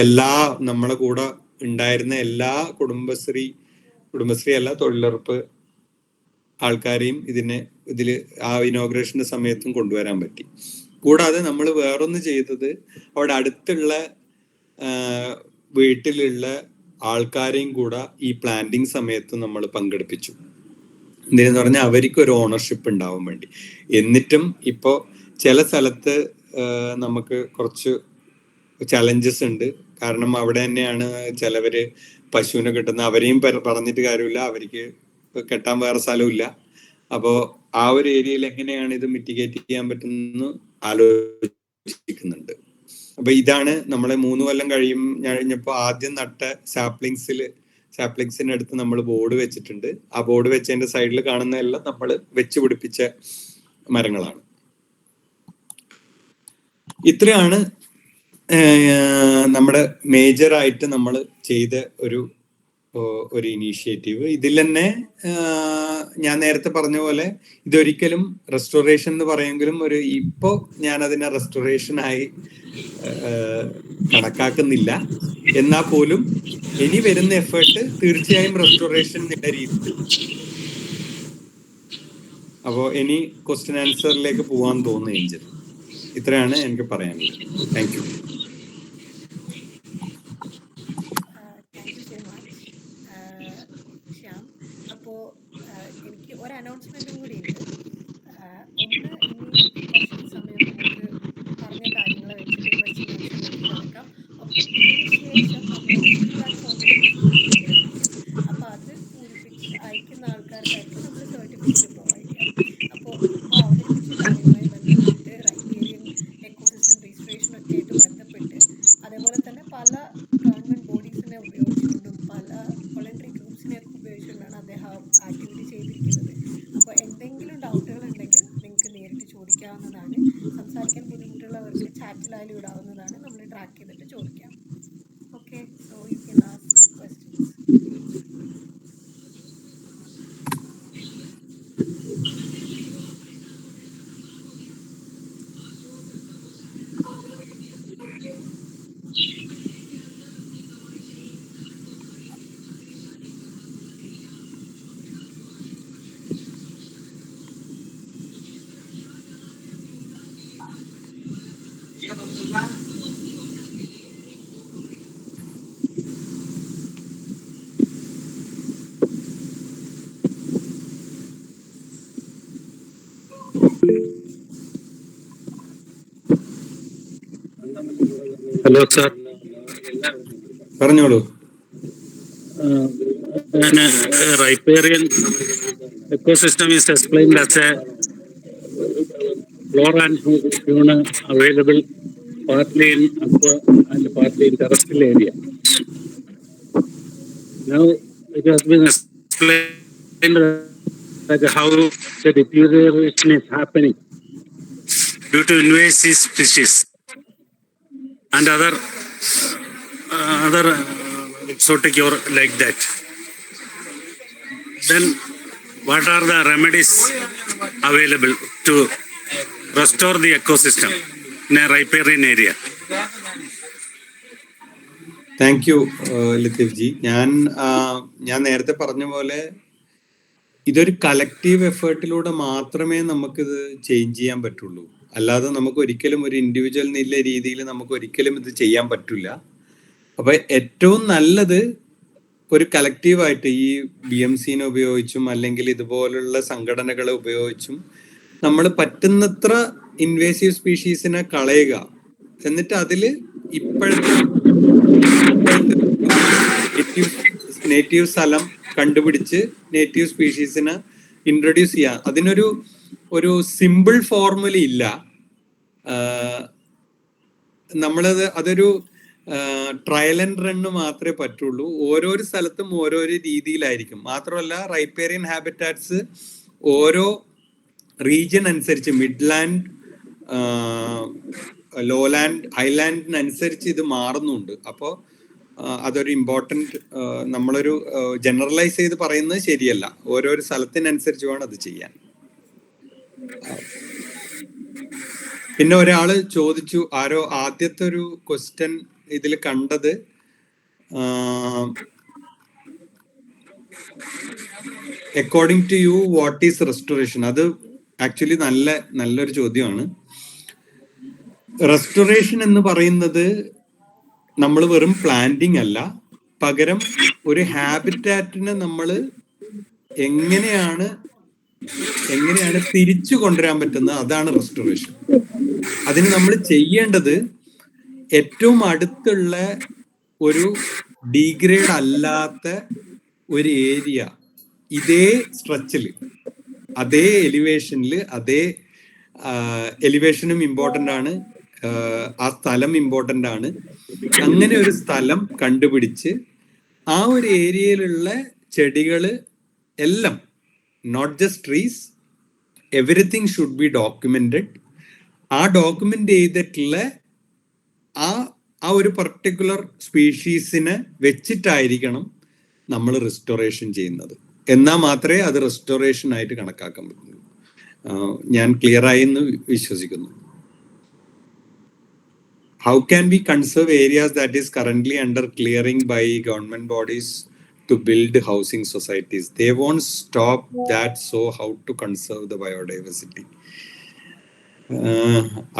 എല്ലാ നമ്മളെ കൂടെ ഉണ്ടായിരുന്ന എല്ലാ കുടുംബശ്രീ അല്ല തൊഴിലുറപ്പ് ആൾക്കാരെയും ഇതില് ആ ഇനോഗ്രേഷന്റെ സമയത്തും കൊണ്ടുവരാൻ പറ്റി. കൂടാതെ നമ്മൾ വേറൊന്ന് ചെയ്തത് അവിടെ അടുത്തുള്ള വീട്ടിലുള്ള ആൾക്കാരെയും കൂടെ ഈ പ്ലാന്റിങ് സമയത്ത് നമ്മൾ പങ്കെടുപ്പിച്ചു. എന്തിനെന്ന് പറഞ്ഞാൽ അവർക്ക് ഒരു ഓണർഷിപ്പ് ഉണ്ടാവാൻ വേണ്ടി. എന്നിട്ടും ഇപ്പോ ചില സ്ഥലത്ത് നമുക്ക് കുറച്ച് ചലഞ്ചസ് ഉണ്ട്. കാരണം അവിടെ തന്നെയാണ് ചിലവര് പശുവിനെ കിട്ടുന്ന, അവരെയും പറഞ്ഞിട്ട് കാര്യമില്ല, അവർക്ക് കെട്ടാൻ വേറെ സ്ഥലമില്ല. അപ്പോ ആ ഒരു ഏരിയയിൽ എങ്ങനെയാണ് ഇത് മിറ്റിഗേറ്റ് ചെയ്യാൻ പറ്റുന്ന ആലോചിക്കുന്നുണ്ട്. അപ്പൊ ഇതാണ് നമ്മളെ 3 കൊല്ലം കഴിഞ്ഞപ്പോ ആദ്യം നട്ട സാപ്ലിങ്സിനടുത്ത് നമ്മൾ ബോർഡ് വെച്ചിട്ടുണ്ട്. ആ ബോർഡ് വെച്ചതിന്റെ സൈഡിൽ കാണുന്ന എല്ലാം നമ്മൾ വെച്ച് പിടിപ്പിച്ച മരങ്ങളാണ്. ഇത്രയാണ് നമ്മുടെ മേജറായിട്ട് നമ്മൾ ചെയ്ത ഒരു ഇനീഷ്യേറ്റീവ്. ഇതിൽ തന്നെ ഞാൻ നേരത്തെ പറഞ്ഞ പോലെ ഇതൊരിക്കലും റെസ്റ്റോറേഷൻ എന്ന് പറയുമെങ്കിലും ഇപ്പോ ഞാൻ അതിനെ റെസ്റ്റോറേഷനായി കണക്കാക്കുന്നില്ല. എന്നാൽ പോലും ഇനി വരുന്ന എഫേർട്ട് തീർച്ചയായും റെസ്റ്റോറേഷൻ എന്നുള്ള രീതിയിൽ. അപ്പോ ഇനി ക്വസ്റ്റ്യൻ ആൻസറിലേക്ക് പോവാൻ തോന്നുന്നു ഏഞ്ചൽ. ഇത്രയാണ് എനിക്ക് പറയാനുള്ളത്. Thank you. എനിക്ക് ഒരു അനൗൺസ്മെന്റും കൂടി ഉണ്ട്. ഇനി കുറച്ച് സമയം നമുക്ക് പറഞ്ഞ കാര്യങ്ങളെ വെച്ചിട്ട് ക്വസ്റ്റ്യൻ ആൻസറിലേക്ക് കിടക്കാം. ഇതിനുശേഷം നമ്മൾ ഫീഡ്ബാക്ക് ഫോമിലേക്ക്. അപ്പൊ അത് പൂരിപ്പിച്ച് അയക്കുന്ന ആൾക്കാർക്കായിരിക്കും നമ്മൾ സർട്ടിഫിക്കറ്റ് പ്രൊവൈഡ് ചെയ്യാം. അപ്പോൾ ഇപ്പോൾ അവതരിപ്പിച്ച കാര്യവുമായി ബന്ധപ്പെട്ട് റൈപ്പേറിയൻ എക്കോസിസ്റ്റം രജിസ്ട്രേഷൻ ഒക്കെ ആയിട്ട് ബന്ധപ്പെട്ട് അതേപോലെ തന്നെ പല ഗവൺമെന്റ് ബോഡീസിനെ ഉപയോഗിച്ചുകൊണ്ടും പല വോളണ്ടറി ഗ്രൂപ്പ്സിനെ ഉപയോഗിച്ചുകൊണ്ടാണ് അദ്ദേഹം ആക്ടിവിറ്റി ചെയ്തിരിക്കുന്നത്. അപ്പോൾ എന്തെങ്കിലും ഡൗട്ടുകൾ ഉണ്ടെങ്കിൽ നിങ്ങൾക്ക് നേരിട്ട് ചോദിക്കാവുന്നതാണ്. സംസാരിക്കാൻ ബുദ്ധിമുട്ടുള്ളവർക്ക് ചാറ്റിലായാലും ഇടാവുന്നതാണ്. നമ്മൾ ട്രാക്ക് ചെയ്തിട്ട് ചോദിക്കാം. Okay, so you can ask questions. Hello, sir. പറഞ്ഞോളൂ. Riparian ecosystem is explained as a flora and fauna available partly in aqua and partly in terrestrial area. Now it has been explained that how the deterioration is happening due to invasive species and other exotic or like that. Then what are the remedies available to restore the ecosystem in a riparian area? Thank you Latheef G. ഞാൻ നേരത്തെ പറഞ്ഞ പോലെ ഇതൊരു collective എഫേർട്ടിലൂടെ മാത്രമേ നമുക്കിത് change ചെയ്യാൻ പറ്റുള്ളൂ. അല്ലാതെ നമുക്ക് ഒരിക്കലും ഒരു ഇൻഡിവിജ്വൽ എന്നുള്ള രീതിയിൽ നമുക്ക് ഒരിക്കലും ഇത് ചെയ്യാൻ പറ്റില്ല. അപ്പൊ ഏറ്റവും നല്ലത് ഒരു കളക്റ്റീവായിട്ട് ഈ BMCനെ ഉപയോഗിച്ചും അല്ലെങ്കിൽ ഇതുപോലുള്ള സംഘടനകളെ ഉപയോഗിച്ചും നമ്മൾ പറ്റുന്നത്ര ഇൻവേസീവ് സ്പീഷീസിനെ കളയുക. എന്നിട്ട് അതിൽ ഇപ്പോഴത്തെ നേറ്റീവ് സ്ഥലം കണ്ടുപിടിച്ച് നേറ്റീവ് സ്പീഷീസിനെ ഇൻട്രൊഡ്യൂസ് ചെയ്യാം. ഒരു സിമ്പിൾ ഫോർമുല ഇല്ല. നമ്മളത് അതൊരു ട്രയൽ ആൻഡ് റണ്ണ് മാത്രമേ പറ്റുള്ളൂ. ഓരോരോ സ്ഥലത്തും ഓരോരോ രീതിയിലായിരിക്കും. മാത്രമല്ല റൈപ്പേറിയൻ ഹാബിറ്റാറ്റ്സ് ഓരോ റീജിയൻ അനുസരിച്ച്, മിഡ്ലാൻഡ്, ലോലാൻഡ്, ഹൈലാൻഡിനനുസരിച്ച് ഇത് മാറുന്നുണ്ട്. അപ്പോൾ അതൊരു ഇമ്പോർട്ടൻറ്റ്, നമ്മളൊരു ജനറലൈസ് ചെയ്ത് പറയുന്നത് ശരിയല്ല. ഓരോരോ സ്ഥലത്തിനനുസരിച്ച് വേണം അത് ചെയ്യാൻ. പിന്നെ ഒരാള് ചോദിച്ചു, ആരോ ആദ്യത്തെ ഒരു ക്വസ്റ്റ്യൻ ഇതിൽ കണ്ടത്, according to you what is restoration? അത് ആക്ച്വലി നല്ലൊരു ചോദ്യമാണ്. റെസ്റ്റോറേഷൻ എന്ന് പറയുന്നത് നമ്മൾ വെറും പ്ലാന്റിങ് അല്ല, പകരം ഒരു ഹാബിറ്റാറ്റിനെ നമ്മൾ എങ്ങനെയാണ് തിരിച്ചു കൊണ്ടുവരാൻ പറ്റുന്നത്, അതാണ് റെസ്റ്റോറേഷൻ. അതിന് നമ്മൾ ചെയ്യേണ്ടത് ഏറ്റവും അടുത്തുള്ള ഒരു ഡീഗ്രേഡ് അല്ലാത്ത ഒരു ഏരിയ, ഇതേ സ്ട്രെച്ചിൽ, അതേ എലിവേഷനിൽ, അതേ എലിവേഷനും ഇമ്പോർട്ടൻ്റ് ആണ്, ആ സ്ഥലം ഇമ്പോർട്ടൻ്റ് ആണ്. അങ്ങനെ ഒരു സ്ഥലം കണ്ടുപിടിച്ച് ആ ഒരു ഏരിയയിലുള്ള ചെടികൾ എല്ലാം, not just trees, everything should be documented. ആ ഡോക്യുമെന്റ് ചെയ്തിട്ടുള്ള ആ ഒരു പർട്ടിക്കുലർ സ്പീഷീസിനെ വെച്ചിട്ടായിരിക്കണം നമ്മൾ റെസ്റ്റോറേഷൻ ചെയ്യുന്നത്. എന്നാൽ മാത്രമേ അത് റെസ്റ്റോറേഷൻ ആയിട്ട് കണക്കാക്കാൻ പറ്റുള്ളൂ. ഞാൻ ക്ലിയർ ആയി എന്ന് വിശ്വസിക്കുന്നു. How can we conserve areas that is currently under clearing by government bodies to build housing societies? They won't stop that, so how to conserve the biodiversity?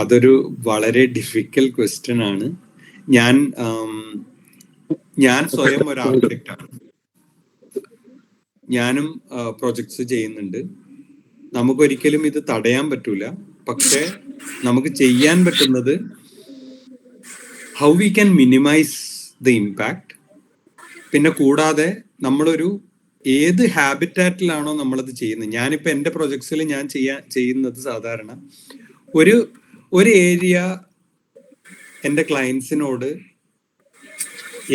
അതൊരു വളരെ ഡിഫിക്കൽട്ട് ക്വസ്റ്റ്യൻ ആണ്. ഞാൻ സ്വയം ഒരു ആർക്കിടെക്റ്റ് ആണ്. ഞാനും പ്രൊജക്ട്സ് ചെയ്യുന്നുണ്ട്. നമുക്കൊരിക്കലും ഇത് തടയാൻ പറ്റൂല. പക്ഷെ നമുക്ക് ചെയ്യാൻ പറ്റുന്നത് how we can minimise the impact. പിന്നെ കൂടാതെ നമ്മളൊരു ഏത് ഹാബിറ്റാറ്റിലാണോ നമ്മളത് ചെയ്യുന്നത്, ഞാനിപ്പോൾ എൻ്റെ പ്രൊജക്ട്സിൽ ഞാൻ ചെയ്യുന്നത് സാധാരണ ഒരു ഏരിയ എൻ്റെ ക്ലയൻസിനോട്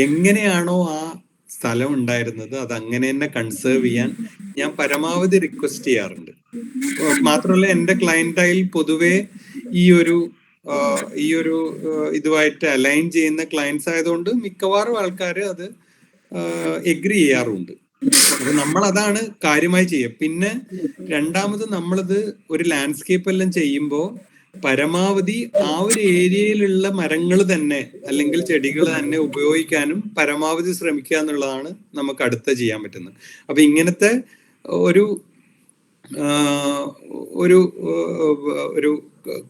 എങ്ങനെയാണോ ആ സ്ഥലം ഉണ്ടായിരുന്നത് അത് അങ്ങനെ തന്നെ കൺസേർവ് ചെയ്യാൻ ഞാൻ പരമാവധി റിക്വസ്റ്റ് ചെയ്യാറുണ്ട്. മാത്രമല്ല എൻ്റെ ക്ലയൻറ്റായി പൊതുവെ ഈ ഒരു ഇതുമായിട്ട് അലൈൻ ചെയ്യുന്ന ക്ലയൻസ് ആയതുകൊണ്ട് മിക്കവാറും ആൾക്കാർ അത് എഗ്രി ചെയ്യാറുണ്ട്. അപ്പൊ നമ്മൾ അതാണ് കാര്യമായി ചെയ്യുക. പിന്നെ രണ്ടാമത് നമ്മളത് ഒരു ലാൻഡ്സ്കേപ്പ് എല്ലാം ചെയ്യുമ്പോൾ പരമാവധി ആ ഒരു ഏരിയയിലുള്ള മരങ്ങൾ തന്നെ അല്ലെങ്കിൽ ചെടികൾ തന്നെ ഉപയോഗിക്കാനും പരമാവധി ശ്രമിക്കുക എന്നുള്ളതാണ് നമുക്ക് അടുത്ത ചെയ്യാൻ പറ്റുന്നത്. അപ്പൊ ഇങ്ങനത്തെ ഒരു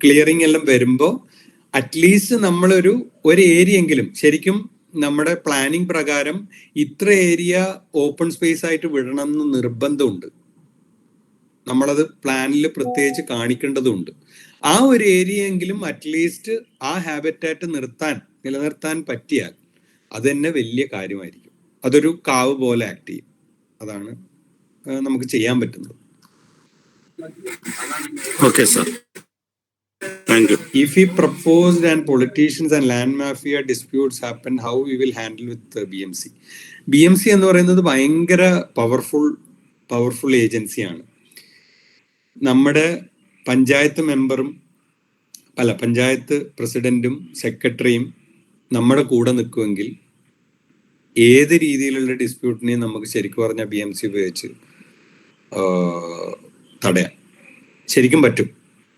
ക്ലിയറിംഗ് എല്ലാം വരുമ്പോൾ അറ്റ്ലീസ്റ്റ് നമ്മളൊരു ഏരിയ എങ്കിലും, ശരിക്കും നമ്മുടെ പ്ലാനിങ് പ്രകാരം ഇത്ര ഏരിയ ഓപ്പൺ സ്പേസ് ആയിട്ട് വിടണം എന്ന് നിർബന്ധമുണ്ട്. നമ്മളത് പ്ലാനിൽ പ്രത്യേകിച്ച് കാണിക്കേണ്ടതുണ്ട്. ആ ഒരു ഏരിയ എങ്കിലും അറ്റ്ലീസ്റ്റ് ആ ഹാബിറ്റാറ്റ് നിലനിർത്താൻ പറ്റിയാൽ അത് തന്നെ വലിയ കാര്യമായിരിക്കും. അതൊരു കാവ് പോലെ ആക്ട് ചെയ്യും. അതാണ് നമുക്ക് ചെയ്യാൻ പറ്റുന്നത്. Okay, sir. Thank you. If we proposed and politicians and land mafia disputes happen, how we will handle with BMC? BMC എന്ന് പറയുന്നത് ഭയങ്കര പവർഫുൾ ഏജൻസിയാണ്. നമ്മുടെ പഞ്ചായത്ത് മെമ്പറും പഞ്ചായത്ത് പ്രസിഡന്റും സെക്രട്ടറിയും നമ്മുടെ കൂടെ നിൽക്കുമെങ്കിൽ ഏത് രീതിയിലുള്ള ഡിസ്പ്യൂട്ടിനെയും നമുക്ക് ശരിക്കും പറഞ്ഞാൽ BMC ഉപയോഗിച്ച് തടയാൻ ശരിക്കും പറ്റും.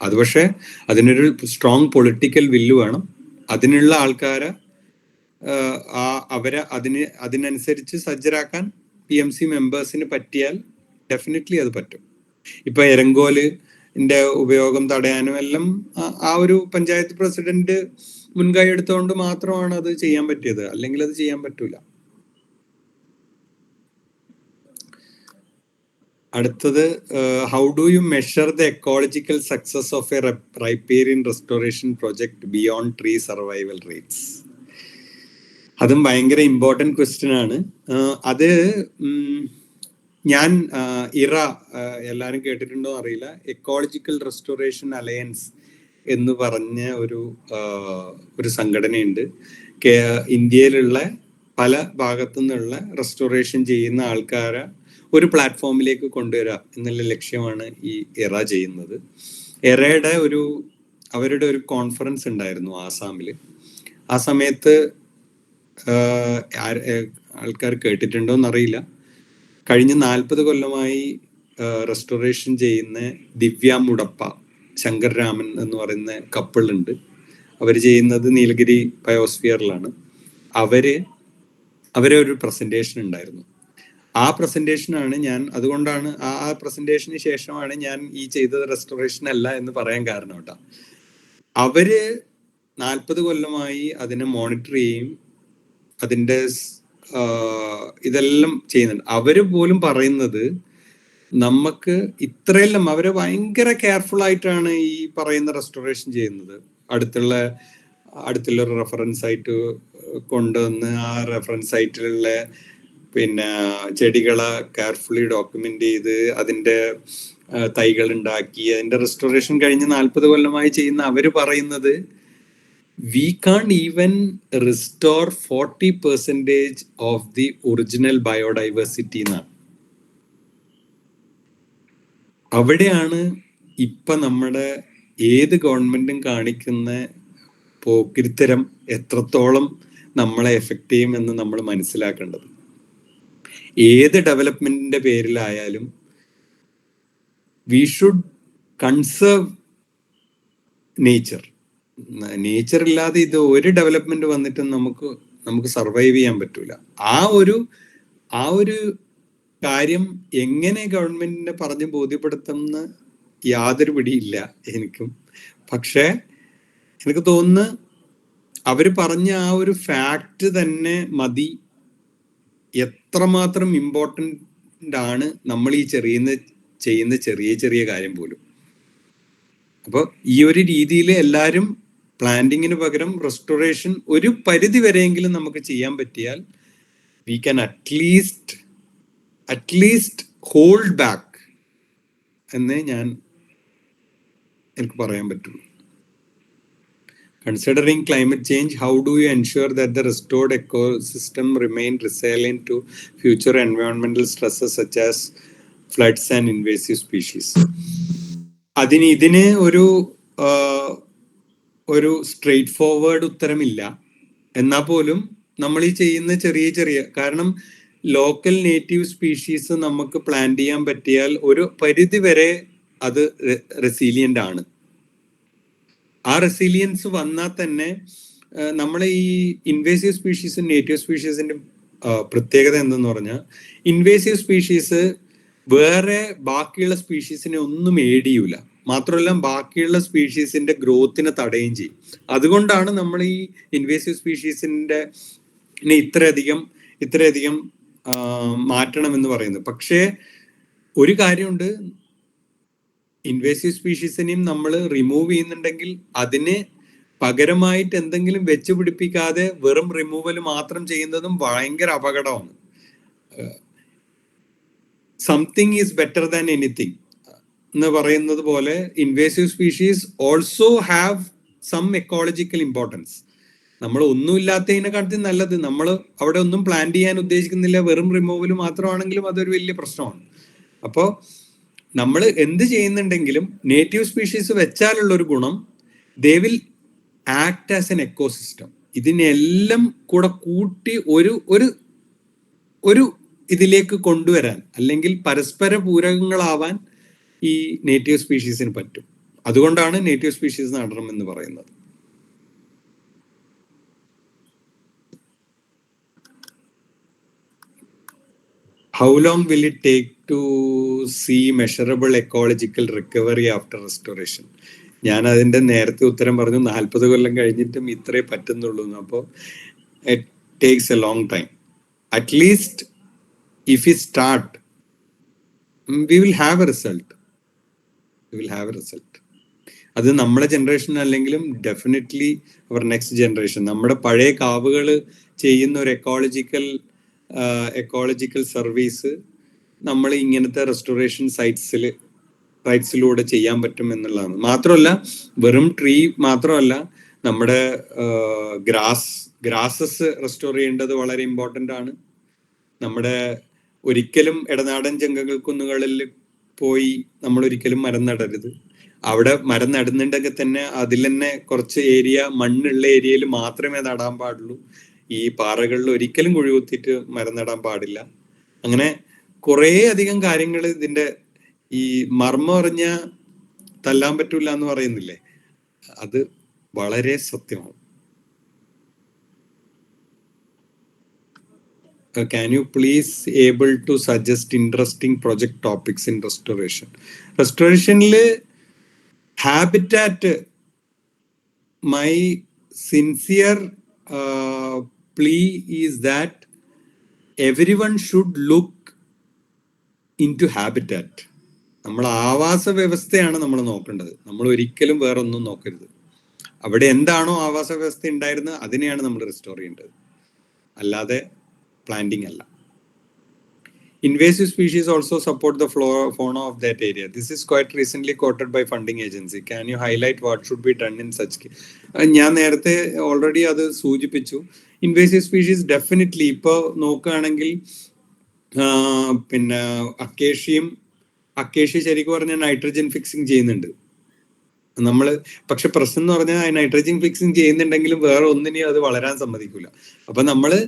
അത് പക്ഷേ അതിനൊരു സ്ട്രോങ് പൊളിറ്റിക്കൽ വില്ല് വേണം. അതിനുള്ള ആൾക്കാരെ അവരെ അതിനനുസരിച്ച് സജ്ജരാക്കാൻ BMC മെമ്പേഴ്സിന് പറ്റിയാൽ ഡെഫിനറ്റ്ലി അത് പറ്റും. ഇപ്പൊ എരങ്കോലിന്റെ ഉപയോഗം തടയാനും എല്ലാം ആ ഒരു പഞ്ചായത്ത് പ്രസിഡന്റ് മുൻകൈ എടുത്തുകൊണ്ട് മാത്രമാണ് അത് ചെയ്യാൻ പറ്റിയത്. അല്ലെങ്കിൽ അത് ചെയ്യാൻ പറ്റൂല. അടുത്തത്, how do you measure the ecological success of a riparian restoration project beyond tree survival rates? അതും ഭയങ്കര ഇമ്പോർട്ടൻറ്റ് ക്വസ്റ്റ്യൻ ആണ്. അത് ഞാൻ ഇറ എല്ലാവരും കേട്ടിട്ടുണ്ടോ അറിയില്ല, എക്കോളജിക്കൽ റെസ്റ്റോറേഷൻ അലയൻസ് എന്ന് പറഞ്ഞ ഒരു സംഘടനയുണ്ട്. ഇന്ത്യയിലുള്ള പല ഭാഗത്തു നിന്നുള്ള റെസ്റ്റോറേഷൻ ചെയ്യുന്ന ആൾക്കാരെ ഒരു പ്ലാറ്റ്ഫോമിലേക്ക് കൊണ്ടുവരിക എന്നുള്ള ലക്ഷ്യമാണ് ഈ ഇറ ചെയ്യുന്നത്. ഇറയുടെ അവരുടെ ഒരു കോൺഫറൻസ് ഉണ്ടായിരുന്നു ആസാമിൽ. ആ സമയത്ത് ആൾക്കാർ കേട്ടിട്ടുണ്ടോ എന്നറിയില്ല, കഴിഞ്ഞ 40 കൊല്ലമായി റെസ്റ്റോറേഷൻ ചെയ്യുന്ന ദിവ്യ മുടപ്പ, ശങ്കർ രാമൻ എന്ന് പറയുന്ന കപ്പിളുണ്ട്. അവർ ചെയ്യുന്നത് നീലഗിരി ബയോസ്ഫിയറിലാണ്. അവരെ ഒരു പ്രസന്റേഷൻ ഉണ്ടായിരുന്നു. ആ പ്രസന്റേഷനാണ് അതുകൊണ്ടാണ് ആ പ്രസന്റേഷന് ശേഷമാണ് ഞാൻ ഈ ചെയ്തത് റെസ്റ്റോറേഷൻ അല്ല എന്ന് പറയാൻ കാരണം കേട്ടോ. അവര് 40 കൊല്ലമായി അതിനെ മോണിറ്റർ ചെയ്യും, അതിൻ്റെ ഇതെല്ലാം ചെയ്യുന്നുണ്ട്. അവര് പോലും പറയുന്നത് നമുക്ക് ഇത്രയെല്ലാം അവര് ഭയങ്കര കെയർഫുൾ ആയിട്ടാണ് ഈ പറയുന്ന റെസ്റ്റോറേഷൻ ചെയ്യുന്നത്. അടുത്തുള്ള ഒരു റെഫറൻസ് സൈറ്റ് കൊണ്ടുവന്ന് ആ റെഫറൻസ് സൈറ്റിലുള്ള ചെടികളെ കെയർഫുള്ളി ഡോക്യുമെന്റ് ചെയ്ത് അതിന്റെ തൈകൾ ഉണ്ടാക്കി അതിന്റെ റെസ്റ്റോറേഷൻ കഴിഞ്ഞ് 40 കൊല്ലമായി ചെയ്യുന്ന അവര് പറയുന്നത് we can't even restore 40% of the original biodiversity എന്നാണ്. അവിടെയാണ് ഇപ്പൊ നമ്മുടെ ഏത് ഗവൺമെന്റും കാണിക്കുന്ന പോക്കിരിത്തരം എത്രത്തോളം നമ്മളെ എഫക്ട് ചെയ്യുമെന്ന് നമ്മൾ മനസ്സിലാക്കേണ്ടത്. ഏത് ഡെവലപ്മെന്റിന്റെ പേരിലായാലും വി ഷുഡ് കൺസേർവ് നേച്ചർ ഇല്ലാതെ ഇത് ഒരു ഡെവലപ്മെന്റ് വന്നിട്ടും നമുക്ക് സർവൈവ് ചെയ്യാൻ പറ്റൂല. ആ ഒരു കാര്യം എങ്ങനെ ഗവൺമെന്റിനെ പറഞ്ഞ് ബോധ്യപ്പെടുത്തുന്ന യാതൊരു പിടിയില്ല എനിക്കും. പക്ഷെ എനിക്ക് തോന്നുന്നു അവര് പറഞ്ഞ ആ ഒരു ഫാക്ട് തന്നെ മതി എത്രമാത്രം ഇമ്പോർട്ടൻ്റ് ആണ് നമ്മൾ ഈ ചെയ്യുന്ന ചെറിയ കാര്യം പോലും. അപ്പോൾ ഈ ഒരു രീതിയിൽ എല്ലാവരും പ്ലാന്റിങ്ങിന് പകരം റെസ്റ്റോറേഷൻ ഒരു പരിധി വരെയെങ്കിലും നമുക്ക് ചെയ്യാൻ പറ്റിയാൽ we can at least hold back എന്നേ എനിക്ക് പറയാൻ പറ്റുള്ളൂ. Considering climate change, how do you ensure that the restored ecosystem remain resilient to future environmental stresses such as floods and invasive species? ഇതിന് ഒരു സ്ട്രെയിറ്റ് ഫോർവേഡ് ഉത്തരമില്ല. എന്നാൽ പോലും നമ്മൾ ഈ ചെയ്യുന്ന ചെറിയ കാരണം ലോക്കൽ നേറ്റീവ് സ്പീഷീസ് നമുക്ക് പ്ലാന്റ് ചെയ്യാൻ പറ്റിയാൽ ഒരു പരിധി വരെ അത് റെസീലിയന്റ് ആണ്. ആ റെസീലിയൻസ് വന്നാൽ തന്നെ നമ്മളെ ഈ ഇൻവേസീവ് സ്പീഷീസും നേറ്റീവ് സ്പീഷീസിന്റെ പ്രത്യേകത എന്തെന്ന് പറഞ്ഞാൽ, ഇൻവേസീവ് സ്പീഷീസ് വേറെ ബാക്കിയുള്ള സ്പീഷീസിനെ ഒന്നും ഏഡ് ചെയ്യൂല, മാത്രമല്ല ബാക്കിയുള്ള സ്പീഷീസിന്റെ ഗ്രോത്തിനെ തടയുകയും ചെയ്യും. അതുകൊണ്ടാണ് നമ്മൾ ഈ ഇൻവേസീവ് സ്പീഷീസിന്റെ ഇത്രയധികം മാറ്റണം എന്ന് പറയുന്നത്. പക്ഷേ ഒരു കാര്യമുണ്ട്, ഇൻവേസീവ് സ്പീഷീസിനെയും നമ്മൾ റിമൂവ് ചെയ്യുന്നുണ്ടെങ്കിൽ അതിന് പകരമായിട്ട് എന്തെങ്കിലും വെച്ച് പിടിപ്പിക്കാതെ വെറും റിമൂവൽ മാത്രം ചെയ്യുന്നതും ഭയങ്കര അപകടമാണ്. Something is better than anything എന്ന് പറയുന്നത് പോലെ invasive species also have some ecological importance. നമ്മൾ ഒന്നുമില്ലാത്തതിനെക്കാട്ടി നല്ലത് നമ്മൾ അവിടെ ഒന്നും പ്ലാൻ ചെയ്യാൻ ഉദ്ദേശിക്കുന്നില്ല, വെറും റിമൂവൽ മാത്രമാണെങ്കിലും അതൊരു വലിയ പ്രശ്നമാണ്. അപ്പോൾ നമ്മൾ എന്ത് ചെയ്യുന്നുണ്ടെങ്കിലും നേറ്റീവ് സ്പീഷീസ് വെച്ചാലുള്ള ഒരു ഗുണം, they will act as an ecosystem. ഇതിനെല്ലാം കൂടെ കൂട്ടി ഒരു ഇതിലേക്ക് കൊണ്ടുവരാൻ, അല്ലെങ്കിൽ പരസ്പര പൂരകങ്ങളാവാൻ ഈ നേറ്റീവ് സ്പീഷീസിന് പറ്റും. അതുകൊണ്ടാണ് നേറ്റീവ് സ്പീഷീസ് നടണം എന്ന് പറയുന്നത്. How long will it take to see measurable ecological recovery after restoration? ഞാൻ അതിന്റെ നേരത്തെ ഉത്തരം പറഞ്ഞു, 40 കൊല്ലം കഴിഞ്ഞിട്ടും ഇത്രേ പറ്റുന്നുള്ളൂ. അപ്പോൾ it takes a long time. At least if we start, we will have a result. അത് നമ്മുടെ ജനറേഷൻ അല്ലെങ്കിലും ഡെഫിനറ്റ്ലി അവർ നെക്സ്റ്റ് ജനറേഷൻ. നമ്മുടെ പഴയ കാവുകൾ ചെയ്യുന്ന ഒരു എക്കോളജിക്കൽ സർവീസ് നമ്മൾ ഇങ്ങനത്തെ റെസ്റ്റോറേഷൻ സൈറ്റ്സിലൂടെ ചെയ്യാൻ പറ്റും എന്നുള്ളതാണ്. മാത്രമല്ല വെറും ട്രീ മാത്രമല്ല, നമ്മുടെ ഗ്രാസസ് റെസ്റ്റോർ ചെയ്യേണ്ടത് വളരെ ഇമ്പോർട്ടൻ്റ് ആണ്. നമ്മുടെ ഒരിക്കലും ഇടനാടൻ ജംഗൽ കുന്നുകളിൽ പോയി നമ്മൾ ഒരിക്കലും മരം നടരുത്. അവിടെ മരം നടുന്നുണ്ടെങ്കിൽ തന്നെ അതിൽ തന്നെ കുറച്ച് ഏരിയ, മണ്ണുള്ള ഏരിയയിൽ മാത്രമേ നടാൻ പാടുള്ളൂ. ഈ പാറകളിൽ ഒരിക്കലും കുഴി കുത്തിയിട്ട് മരം നടാൻ പാടില്ല. അങ്ങനെ കുറേ അധികം കാര്യങ്ങൾ ഇതിന്റെ ഈ മർമ്മം അറിഞ്ഞ തല്ലാൻ പറ്റൂല എന്ന് പറയുന്നില്ലേ, അത് വളരെ സത്യമാണ്. Can you please able to suggest interesting project topics in restoration? Restorationil habitat, my sincere plea is that everyone should look into habitat. നമ്മൾ ആവാസ വ്യവസ്ഥയാണ് നമ്മൾ നോക്കേണ്ടത്. നമ്മൾ ഒരിക്കലും വേറൊന്നും നോക്കരുത്. അവിടെ എന്താണോ ആവാസ വ്യവസ്ഥ ഉണ്ടായിരുന്നത് അതിനെയാണ് നമ്മൾ റിസ്റ്റോർ ചെയ്യേണ്ടത്, അല്ലാതെ planting alla. Invasive species also support the flora fauna of that area. This is quite recently quoted by funding agency. Can you highlight what should be done in such case? ഞാൻ നേരത്തെ already അത് സൂചിപ്പിച്ചു. Invasive species definitely ഇപ്പോൾ നോക്കുകയാണെങ്കിൽ പിന്നെ acacia ശരിക്കും പറഞ്ഞാൽ nitrogen fixing ചെയ്യുന്നുണ്ട് നമ്മൾ. പക്ഷെ പ്രശ്നം എന്ന് പറഞ്ഞാൽ നൈട്രജൻ ഫിക്സിങ് ചെയ്യുന്നുണ്ടെങ്കിലും വേറെ ഒന്നിനെയും അത് വളരാൻ സമ്മതിക്കില്ല. അപ്പൊ നമ്മള്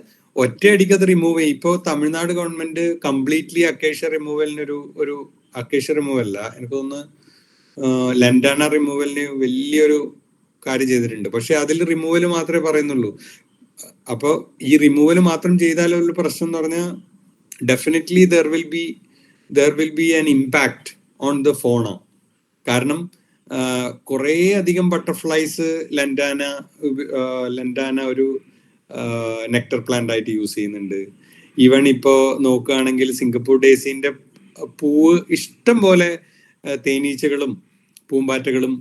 ഒറ്റയടിക്ക് അത് റിമൂവ് ചെയ്യും. ഇപ്പോൾ തമിഴ്നാട് ഗവൺമെന്റ് കംപ്ലീറ്റ്ലി അക്കേഷ്യ റിമൂവലിന് ഒരു അക്കേഷ്യ റിമൂവൽ അല്ല, എനിക്ക് തോന്നുന്നു ലൻഡാന റിമൂവലിന് വലിയൊരു കാര്യം ചെയ്തിട്ടുണ്ട്. പക്ഷെ അതിൽ റിമൂവൽ മാത്രമേ പറയുന്നുള്ളൂ. അപ്പോൾ ഈ റിമൂവൽ മാത്രം ചെയ്താലുള്ള പ്രശ്നം എന്ന് പറഞ്ഞാൽ definitely there will be an impact on the ഫോണ. കാരണം കുറേ അധികം ബട്ടർഫ്ലൈസ് ലൻഡാന ഒരു നെക്ടർ പ്ലാന്റ് ആയിട്ട് യൂസ് ചെയ്യുന്നുണ്ട്. ഈവൻ ഇപ്പോൾ നോക്കുകയാണെങ്കിൽ സിംഗപ്പൂർ ഡേസിന്റെ പൂവ് ഇഷ്ടം പോലെ തേനീച്ചകളും പൂമ്പാറ്റകളും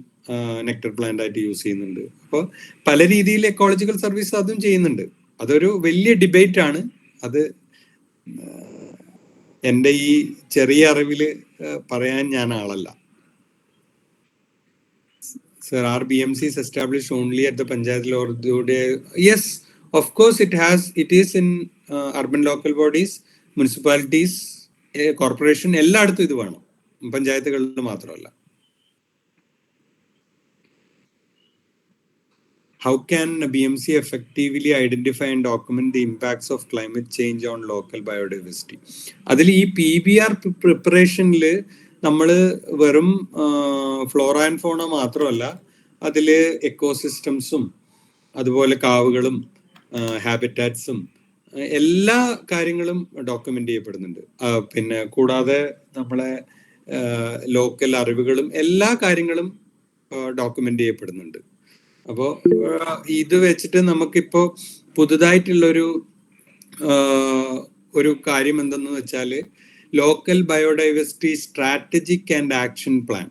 നെക്ടർ പ്ലാന്റ് ആയിട്ട് യൂസ് ചെയ്യുന്നുണ്ട്. അപ്പോൾ പല രീതിയിൽ എക്കോളജിക്കൽ സർവീസ് അതും ചെയ്യുന്നുണ്ട്. അതൊരു വലിയ ഡിബേറ്റ് ആണ്. അത് എൻ്റെ ഈ ചെറിയ അറിവിൽ പറയാൻ ഞാൻ ആളല്ല. Sir, are BMCs established only at the Panchayat level? Yes, of course it is in urban local bodies, municipalities, corporation, എല്ലായിടത്തും ഇത് വേണം, പഞ്ചായത്തുകളിൽ മാത്രമല്ല. How can BMC effectively identify and document the impacts of climate change on local biodiversity? അതിൽ ഈ PBR പ്രിപ്പറേഷനിൽ നമ്മൾ വെറും Flora and ഫോണ മാത്രമല്ല, അതിൽ എക്കോസിസ്റ്റംസും അതുപോലെ കാവുകളും ഹാബിറ്റാറ്റ്സും എല്ലാ കാര്യങ്ങളും ഡോക്യുമെന്റ് ചെയ്യപ്പെടുന്നുണ്ട്. പിന്നെ കൂടാതെ നമ്മളെ ലോക്കൽ അറിവുകളും എല്ലാ കാര്യങ്ങളും ഡോക്യുമെന്റ് ചെയ്യപ്പെടുന്നുണ്ട്. അപ്പോൾ ഇത് വെച്ചിട്ട് നമുക്കിപ്പോൾ പുതുതായിട്ടുള്ളൊരു കാര്യം എന്തെന്ന് വെച്ചാൽ local biodiversity strategic and action plan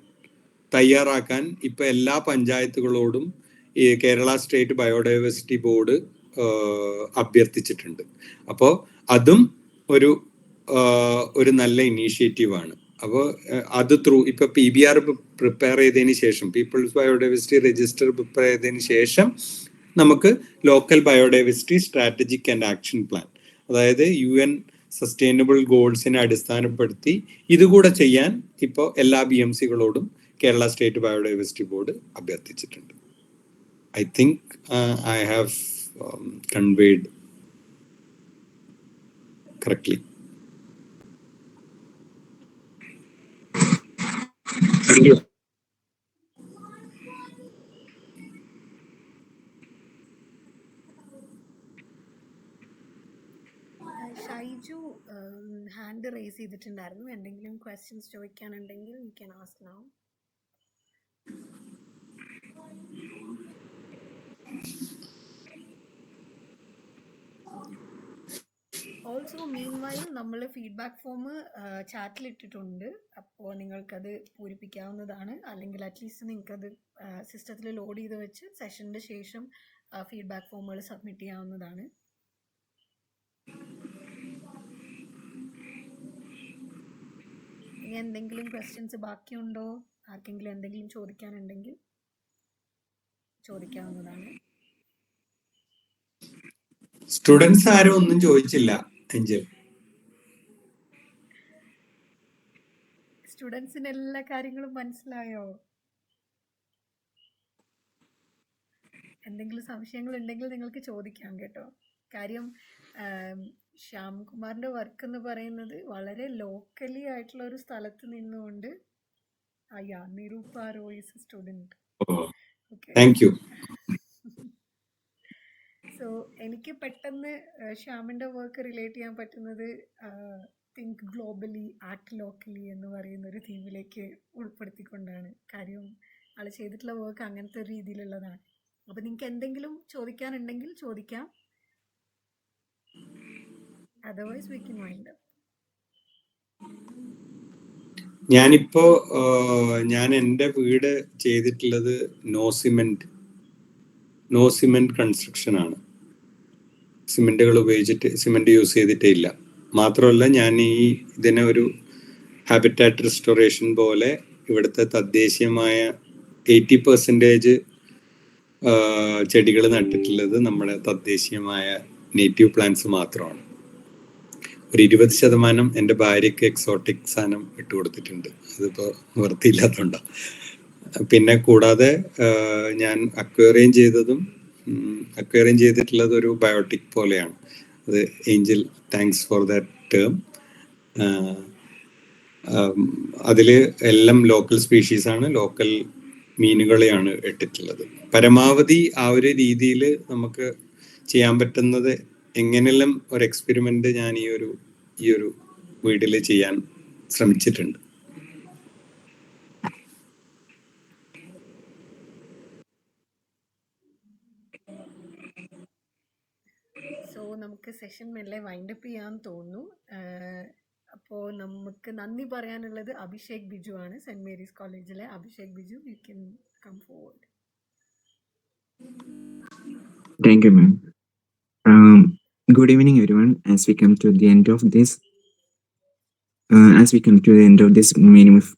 തയ്യാറാക്കാൻ ഇപ്പൊ എല്ലാ പഞ്ചായത്തുകളോടും ഈ കേരള സ്റ്റേറ്റ് ബയോഡൈവേഴ്സിറ്റി ബോർഡ് അഭ്യർത്ഥിച്ചിട്ടുണ്ട്. അപ്പോൾ അതും ഒരു നല്ല ഇനീഷ്യേറ്റീവാണ്. അപ്പോൾ അത് ഇപ്പൊ PBR പ്രിപ്പയർ ചെയ്തതിന് ശേഷം, പീപ്പിൾസ് ബയോഡൈവേഴ്സിറ്റി രജിസ്റ്റർ പ്രിപ്പയർ ചെയ്തതിന് ശേഷം നമുക്ക് local biodiversity strategic and action plan, അതായത് UN സസ്റ്റൈനബിൾ ഗോൾസിനെ അടിസ്ഥാനപ്പെടുത്തി ഇതുകൂടെ ചെയ്യാൻ ഇപ്പോൾ എല്ലാ BMCകളോടും കേരള സ്റ്റേറ്റ് ബയോഡൈവേഴ്സിറ്റി ബോർഡ് അഭ്യർത്ഥിച്ചിട്ടുണ്ട്. I think I have conveyed correctly. Thank you. Shaiju hand raise ചെയ്തിട്ടുണ്ടായിരുന്നു. എന്തെങ്കിലും ക്വസ്റ്റ്യൻസ് ചോദിക്കാനുണ്ടെങ്കിൽ you can ask now. Also meanwhile നമ്മൾ ഫീഡ്ബാക്ക് ഫോം ചാറ്റിൽ ഇട്ടിട്ടുണ്ട്. അപ്പോൾ നിങ്ങൾക്കത് പൂരിപ്പിക്കാവുന്നതാണ്. അല്ലെങ്കിൽ അറ്റ്ലീസ്റ്റ് നിങ്ങൾക്കത് സിസ്റ്റത്തിൽ ലോഡ് ചെയ്ത് വെച്ച് സെഷൻ്റെ ശേഷം ഫീഡ്ബാക്ക് ഫോമുകൾ സബ്മിറ്റ് ചെയ്യാവുന്നതാണ്. ഇനി എന്തെങ്കിലും ക്വസ്റ്റ്യൻസ് ബാക്കിയുണ്ടോ? ആർക്കെങ്കിലും എന്തെങ്കിലും ചോദിക്കാനുണ്ടെങ്കിൽ ചോദിക്കാവുന്നതാണ്. സ്റ്റുഡൻസ് ആരും ഒന്നും ചോദിച്ചില്ല ഏഞ്ചൽ. സ്റ്റുഡൻസിന് എല്ലാ കാര്യങ്ങളും മനസ്സിലായോ? എന്തെങ്കിലും സംശയങ്ങൾ ഉണ്ടെങ്കിൽ നിങ്ങൾക്ക് ചോദിക്കാം കേട്ടോ. കാര്യം ശ്യാംകുമാറിന്റെ വർക്ക് എന്ന് പറയുന്നത് വളരെ ലോക്കലി ആയിട്ടുള്ള ഒരു സ്ഥലത്ത് നിന്നുകൊണ്ട് Nirupa Roy is a student. Okay, thank you. So എനിക്ക് പെട്ടെന്ന് ശ്യാമിന്റെ വർക്ക് റിലേറ്റ് ചെയ്യാൻ പറ്റുന്നത് തിങ്ക് ഗ്ലോബലി ആക്ട് ലോക്കലി എന്ന് പറയുന്ന ഒരു തീമിലേക്ക് ഉൾപ്പെടുത്തിക്കൊണ്ടാണ്. കാര്യം ആള് ചെയ്തിട്ടുള്ള വർക്ക് അങ്ങനത്തെ ഒരു രീതിയിലുള്ളതാണ്. അപ്പൊ നിങ്ങൾക്ക് എന്തെങ്കിലും ചോദിക്കാനുണ്ടെങ്കിൽ ചോദിക്കാം. Otherwise we can wind up. ഞാനിപ്പോ ഞാൻ എൻ്റെ വീട് ചെയ്തിട്ടുള്ളത് നോ സിമെന്റ് കൺസ്ട്രക്ഷൻ ആണ്. സിമെന്റുകൾ ഉപയോഗിച്ചിട്ട് സിമെന്റ് യൂസ് ചെയ്തിട്ടേ ഇല്ല. മാത്രമല്ല ഞാൻ ഇതിനെ ഒരു ഹാബിറ്റാറ്റ് റിസ്റ്റോറേഷൻ പോലെ ഇവിടുത്തെ തദ്ദേശീയമായ 80% ചെടികൾ നട്ടിട്ടുള്ളത് നമ്മുടെ തദ്ദേശീയമായ നേറ്റീവ് പ്ലാന്റ്സ് മാത്രമാണ്. ഒരു 20% എൻ്റെ ഭാര്യയ്ക്ക് എക്സോട്ടിക് സാധനം ഇട്ട് കൊടുത്തിട്ടുണ്ട്. അതിപ്പോൾ നിവൃത്തിയില്ലാത്തതുകൊണ്ടാണ്. പിന്നെ കൂടാതെ ഞാൻ അക്വേറിയം ചെയ്തിട്ടുള്ളത് ഒരു ബയോട്ടിക് പോലെയാണ്. അത് Angel, thanks for that term. അതിൽ എല്ലാം ലോക്കൽ സ്പീഷീസ് ആണ്, ലോക്കൽ മീനുകളെയാണ് ഇട്ടിട്ടുള്ളത്. പരമാവധി ആ ഒരു രീതിയിൽ നമുക്ക് ചെയ്യാൻ പറ്റുന്നത് എങ്ങനെയെല്ലാം ഒരു എക്സ്പെരിമെന്റ് ഞാൻ ഈ ഒരു വീട്ടിൽ ചെയ്യാൻ ശ്രമിച്ചിട്ടുണ്ട്. സോ നമുക്ക് സെഷൻ മെല്ലെ വൈൻഡ് അപ്പ് ചെയ്യാൻ തോന്നുന്നു. അപ്പോൾ നമുക്ക് നന്ദി പറയാനുള്ളത് അഭിഷേക് ബിജു ആണ്, സെന്റ് മേരീസ് കോളേജിലെ Abhishek Biju. You can come forward. Thank you, ma'am. Good evening, everyone. As we come to the end of this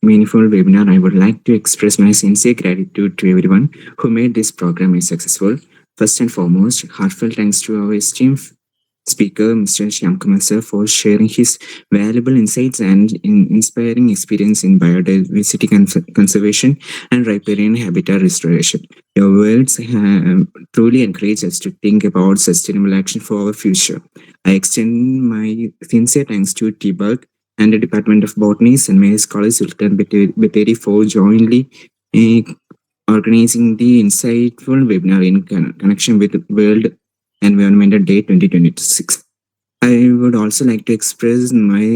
meaningful webinar, I would like to express my sincere gratitude to everyone who made this program successful. First and foremost, heartfelt thanks to our esteemed speaker, Mr. Shyamkumar sir, for sharing his valuable insights and inspiring experience in biodiversity conservation and riparian habitat restoration. Your words have truly encouraged us to think about sustainable action for our future. I extend my sincere thanks to TBUG and the Department of Botany, St. Mary's College, Sultan Bathery, for jointly organizing the insightful webinar in connection with World Environmental Day 2026. I would also like to express my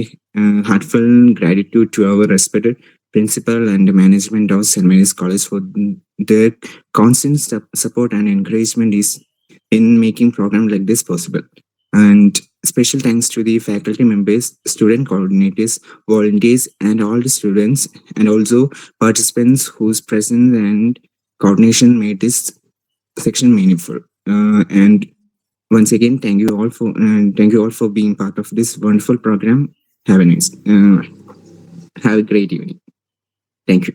heartfelt gratitude to our respected principal and management of St. Mary's College for their constant support and encouragement in making programs like this possible. And special thanks to the faculty members, student coordinators, volunteers, and all the students, and also participants whose presence and coordination made this section meaningful. And once again, thank you all for being part of this wonderful program. Have a great evening. Thank you.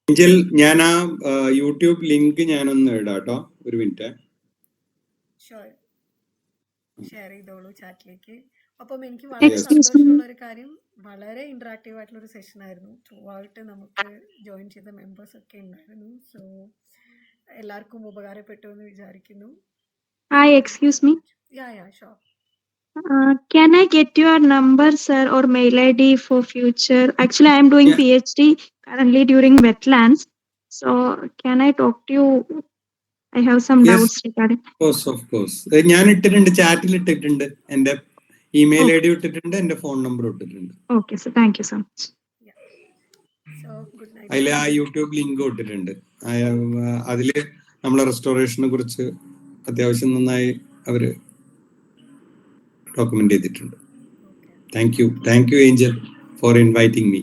Angel, ഞാൻ ആ YouTube link ഞാനൊന്ന് ഇടാം കേട്ടോ, ഒരു minute. Share ചെയ്തോളൂ ചാറ്റിലേക്ക്. അപ്പം എനിക്ക് വളരെ സന്തോഷമുള്ള ഒരു കാര്യം, വളരെ ഇന്ററാക്റ്റീവ് ആയിട്ടുള്ള ഒരു സെഷൻ ആയിരുന്നു. ത്രൂ ഔട്ട് നമുക്ക് ജോയിൻ ചെയ്ത മെമ്പേഴ്സ് ഒക്കെ ഉണ്ടായിരുന്നു. സോ എല്ലാവർക്കും ഉപകാരപ്പെട്ടു എന്ന് വിചാരിക്കുന്നു. Hi, excuse me. Yeah, sure. Can I get your number, sir, or mail ID for future? Actually, I am doing PhD currently during wetlands. So, can I talk to you? I have some doubts regarding. Of course. ഞാൻ ഇട്ടിട്ടുണ്ട്, ചാറ്റിൽ ഇട്ടിട്ടുണ്ട്, എൻ്റെ email I D ഇട്ടിട്ടുണ്ട്, എൻ്റെ phone number ഇട്ടിട്ടുണ്ട്. Okay, so thank you so much. So, good night. അതിൽ ആ യൂട്യൂബ് ലിങ്ക് ഇട്ടിട്ടുണ്ട്. അതിൽ നമ്മളെ റെസ്റ്റോറേഷനെ കുറിച്ച് അത്യാവശ്യം നന്നായി അവർ ഡോക്യുമെന്റ് ചെയ്തിട്ടുണ്ട്. Thank you Angel for inviting me.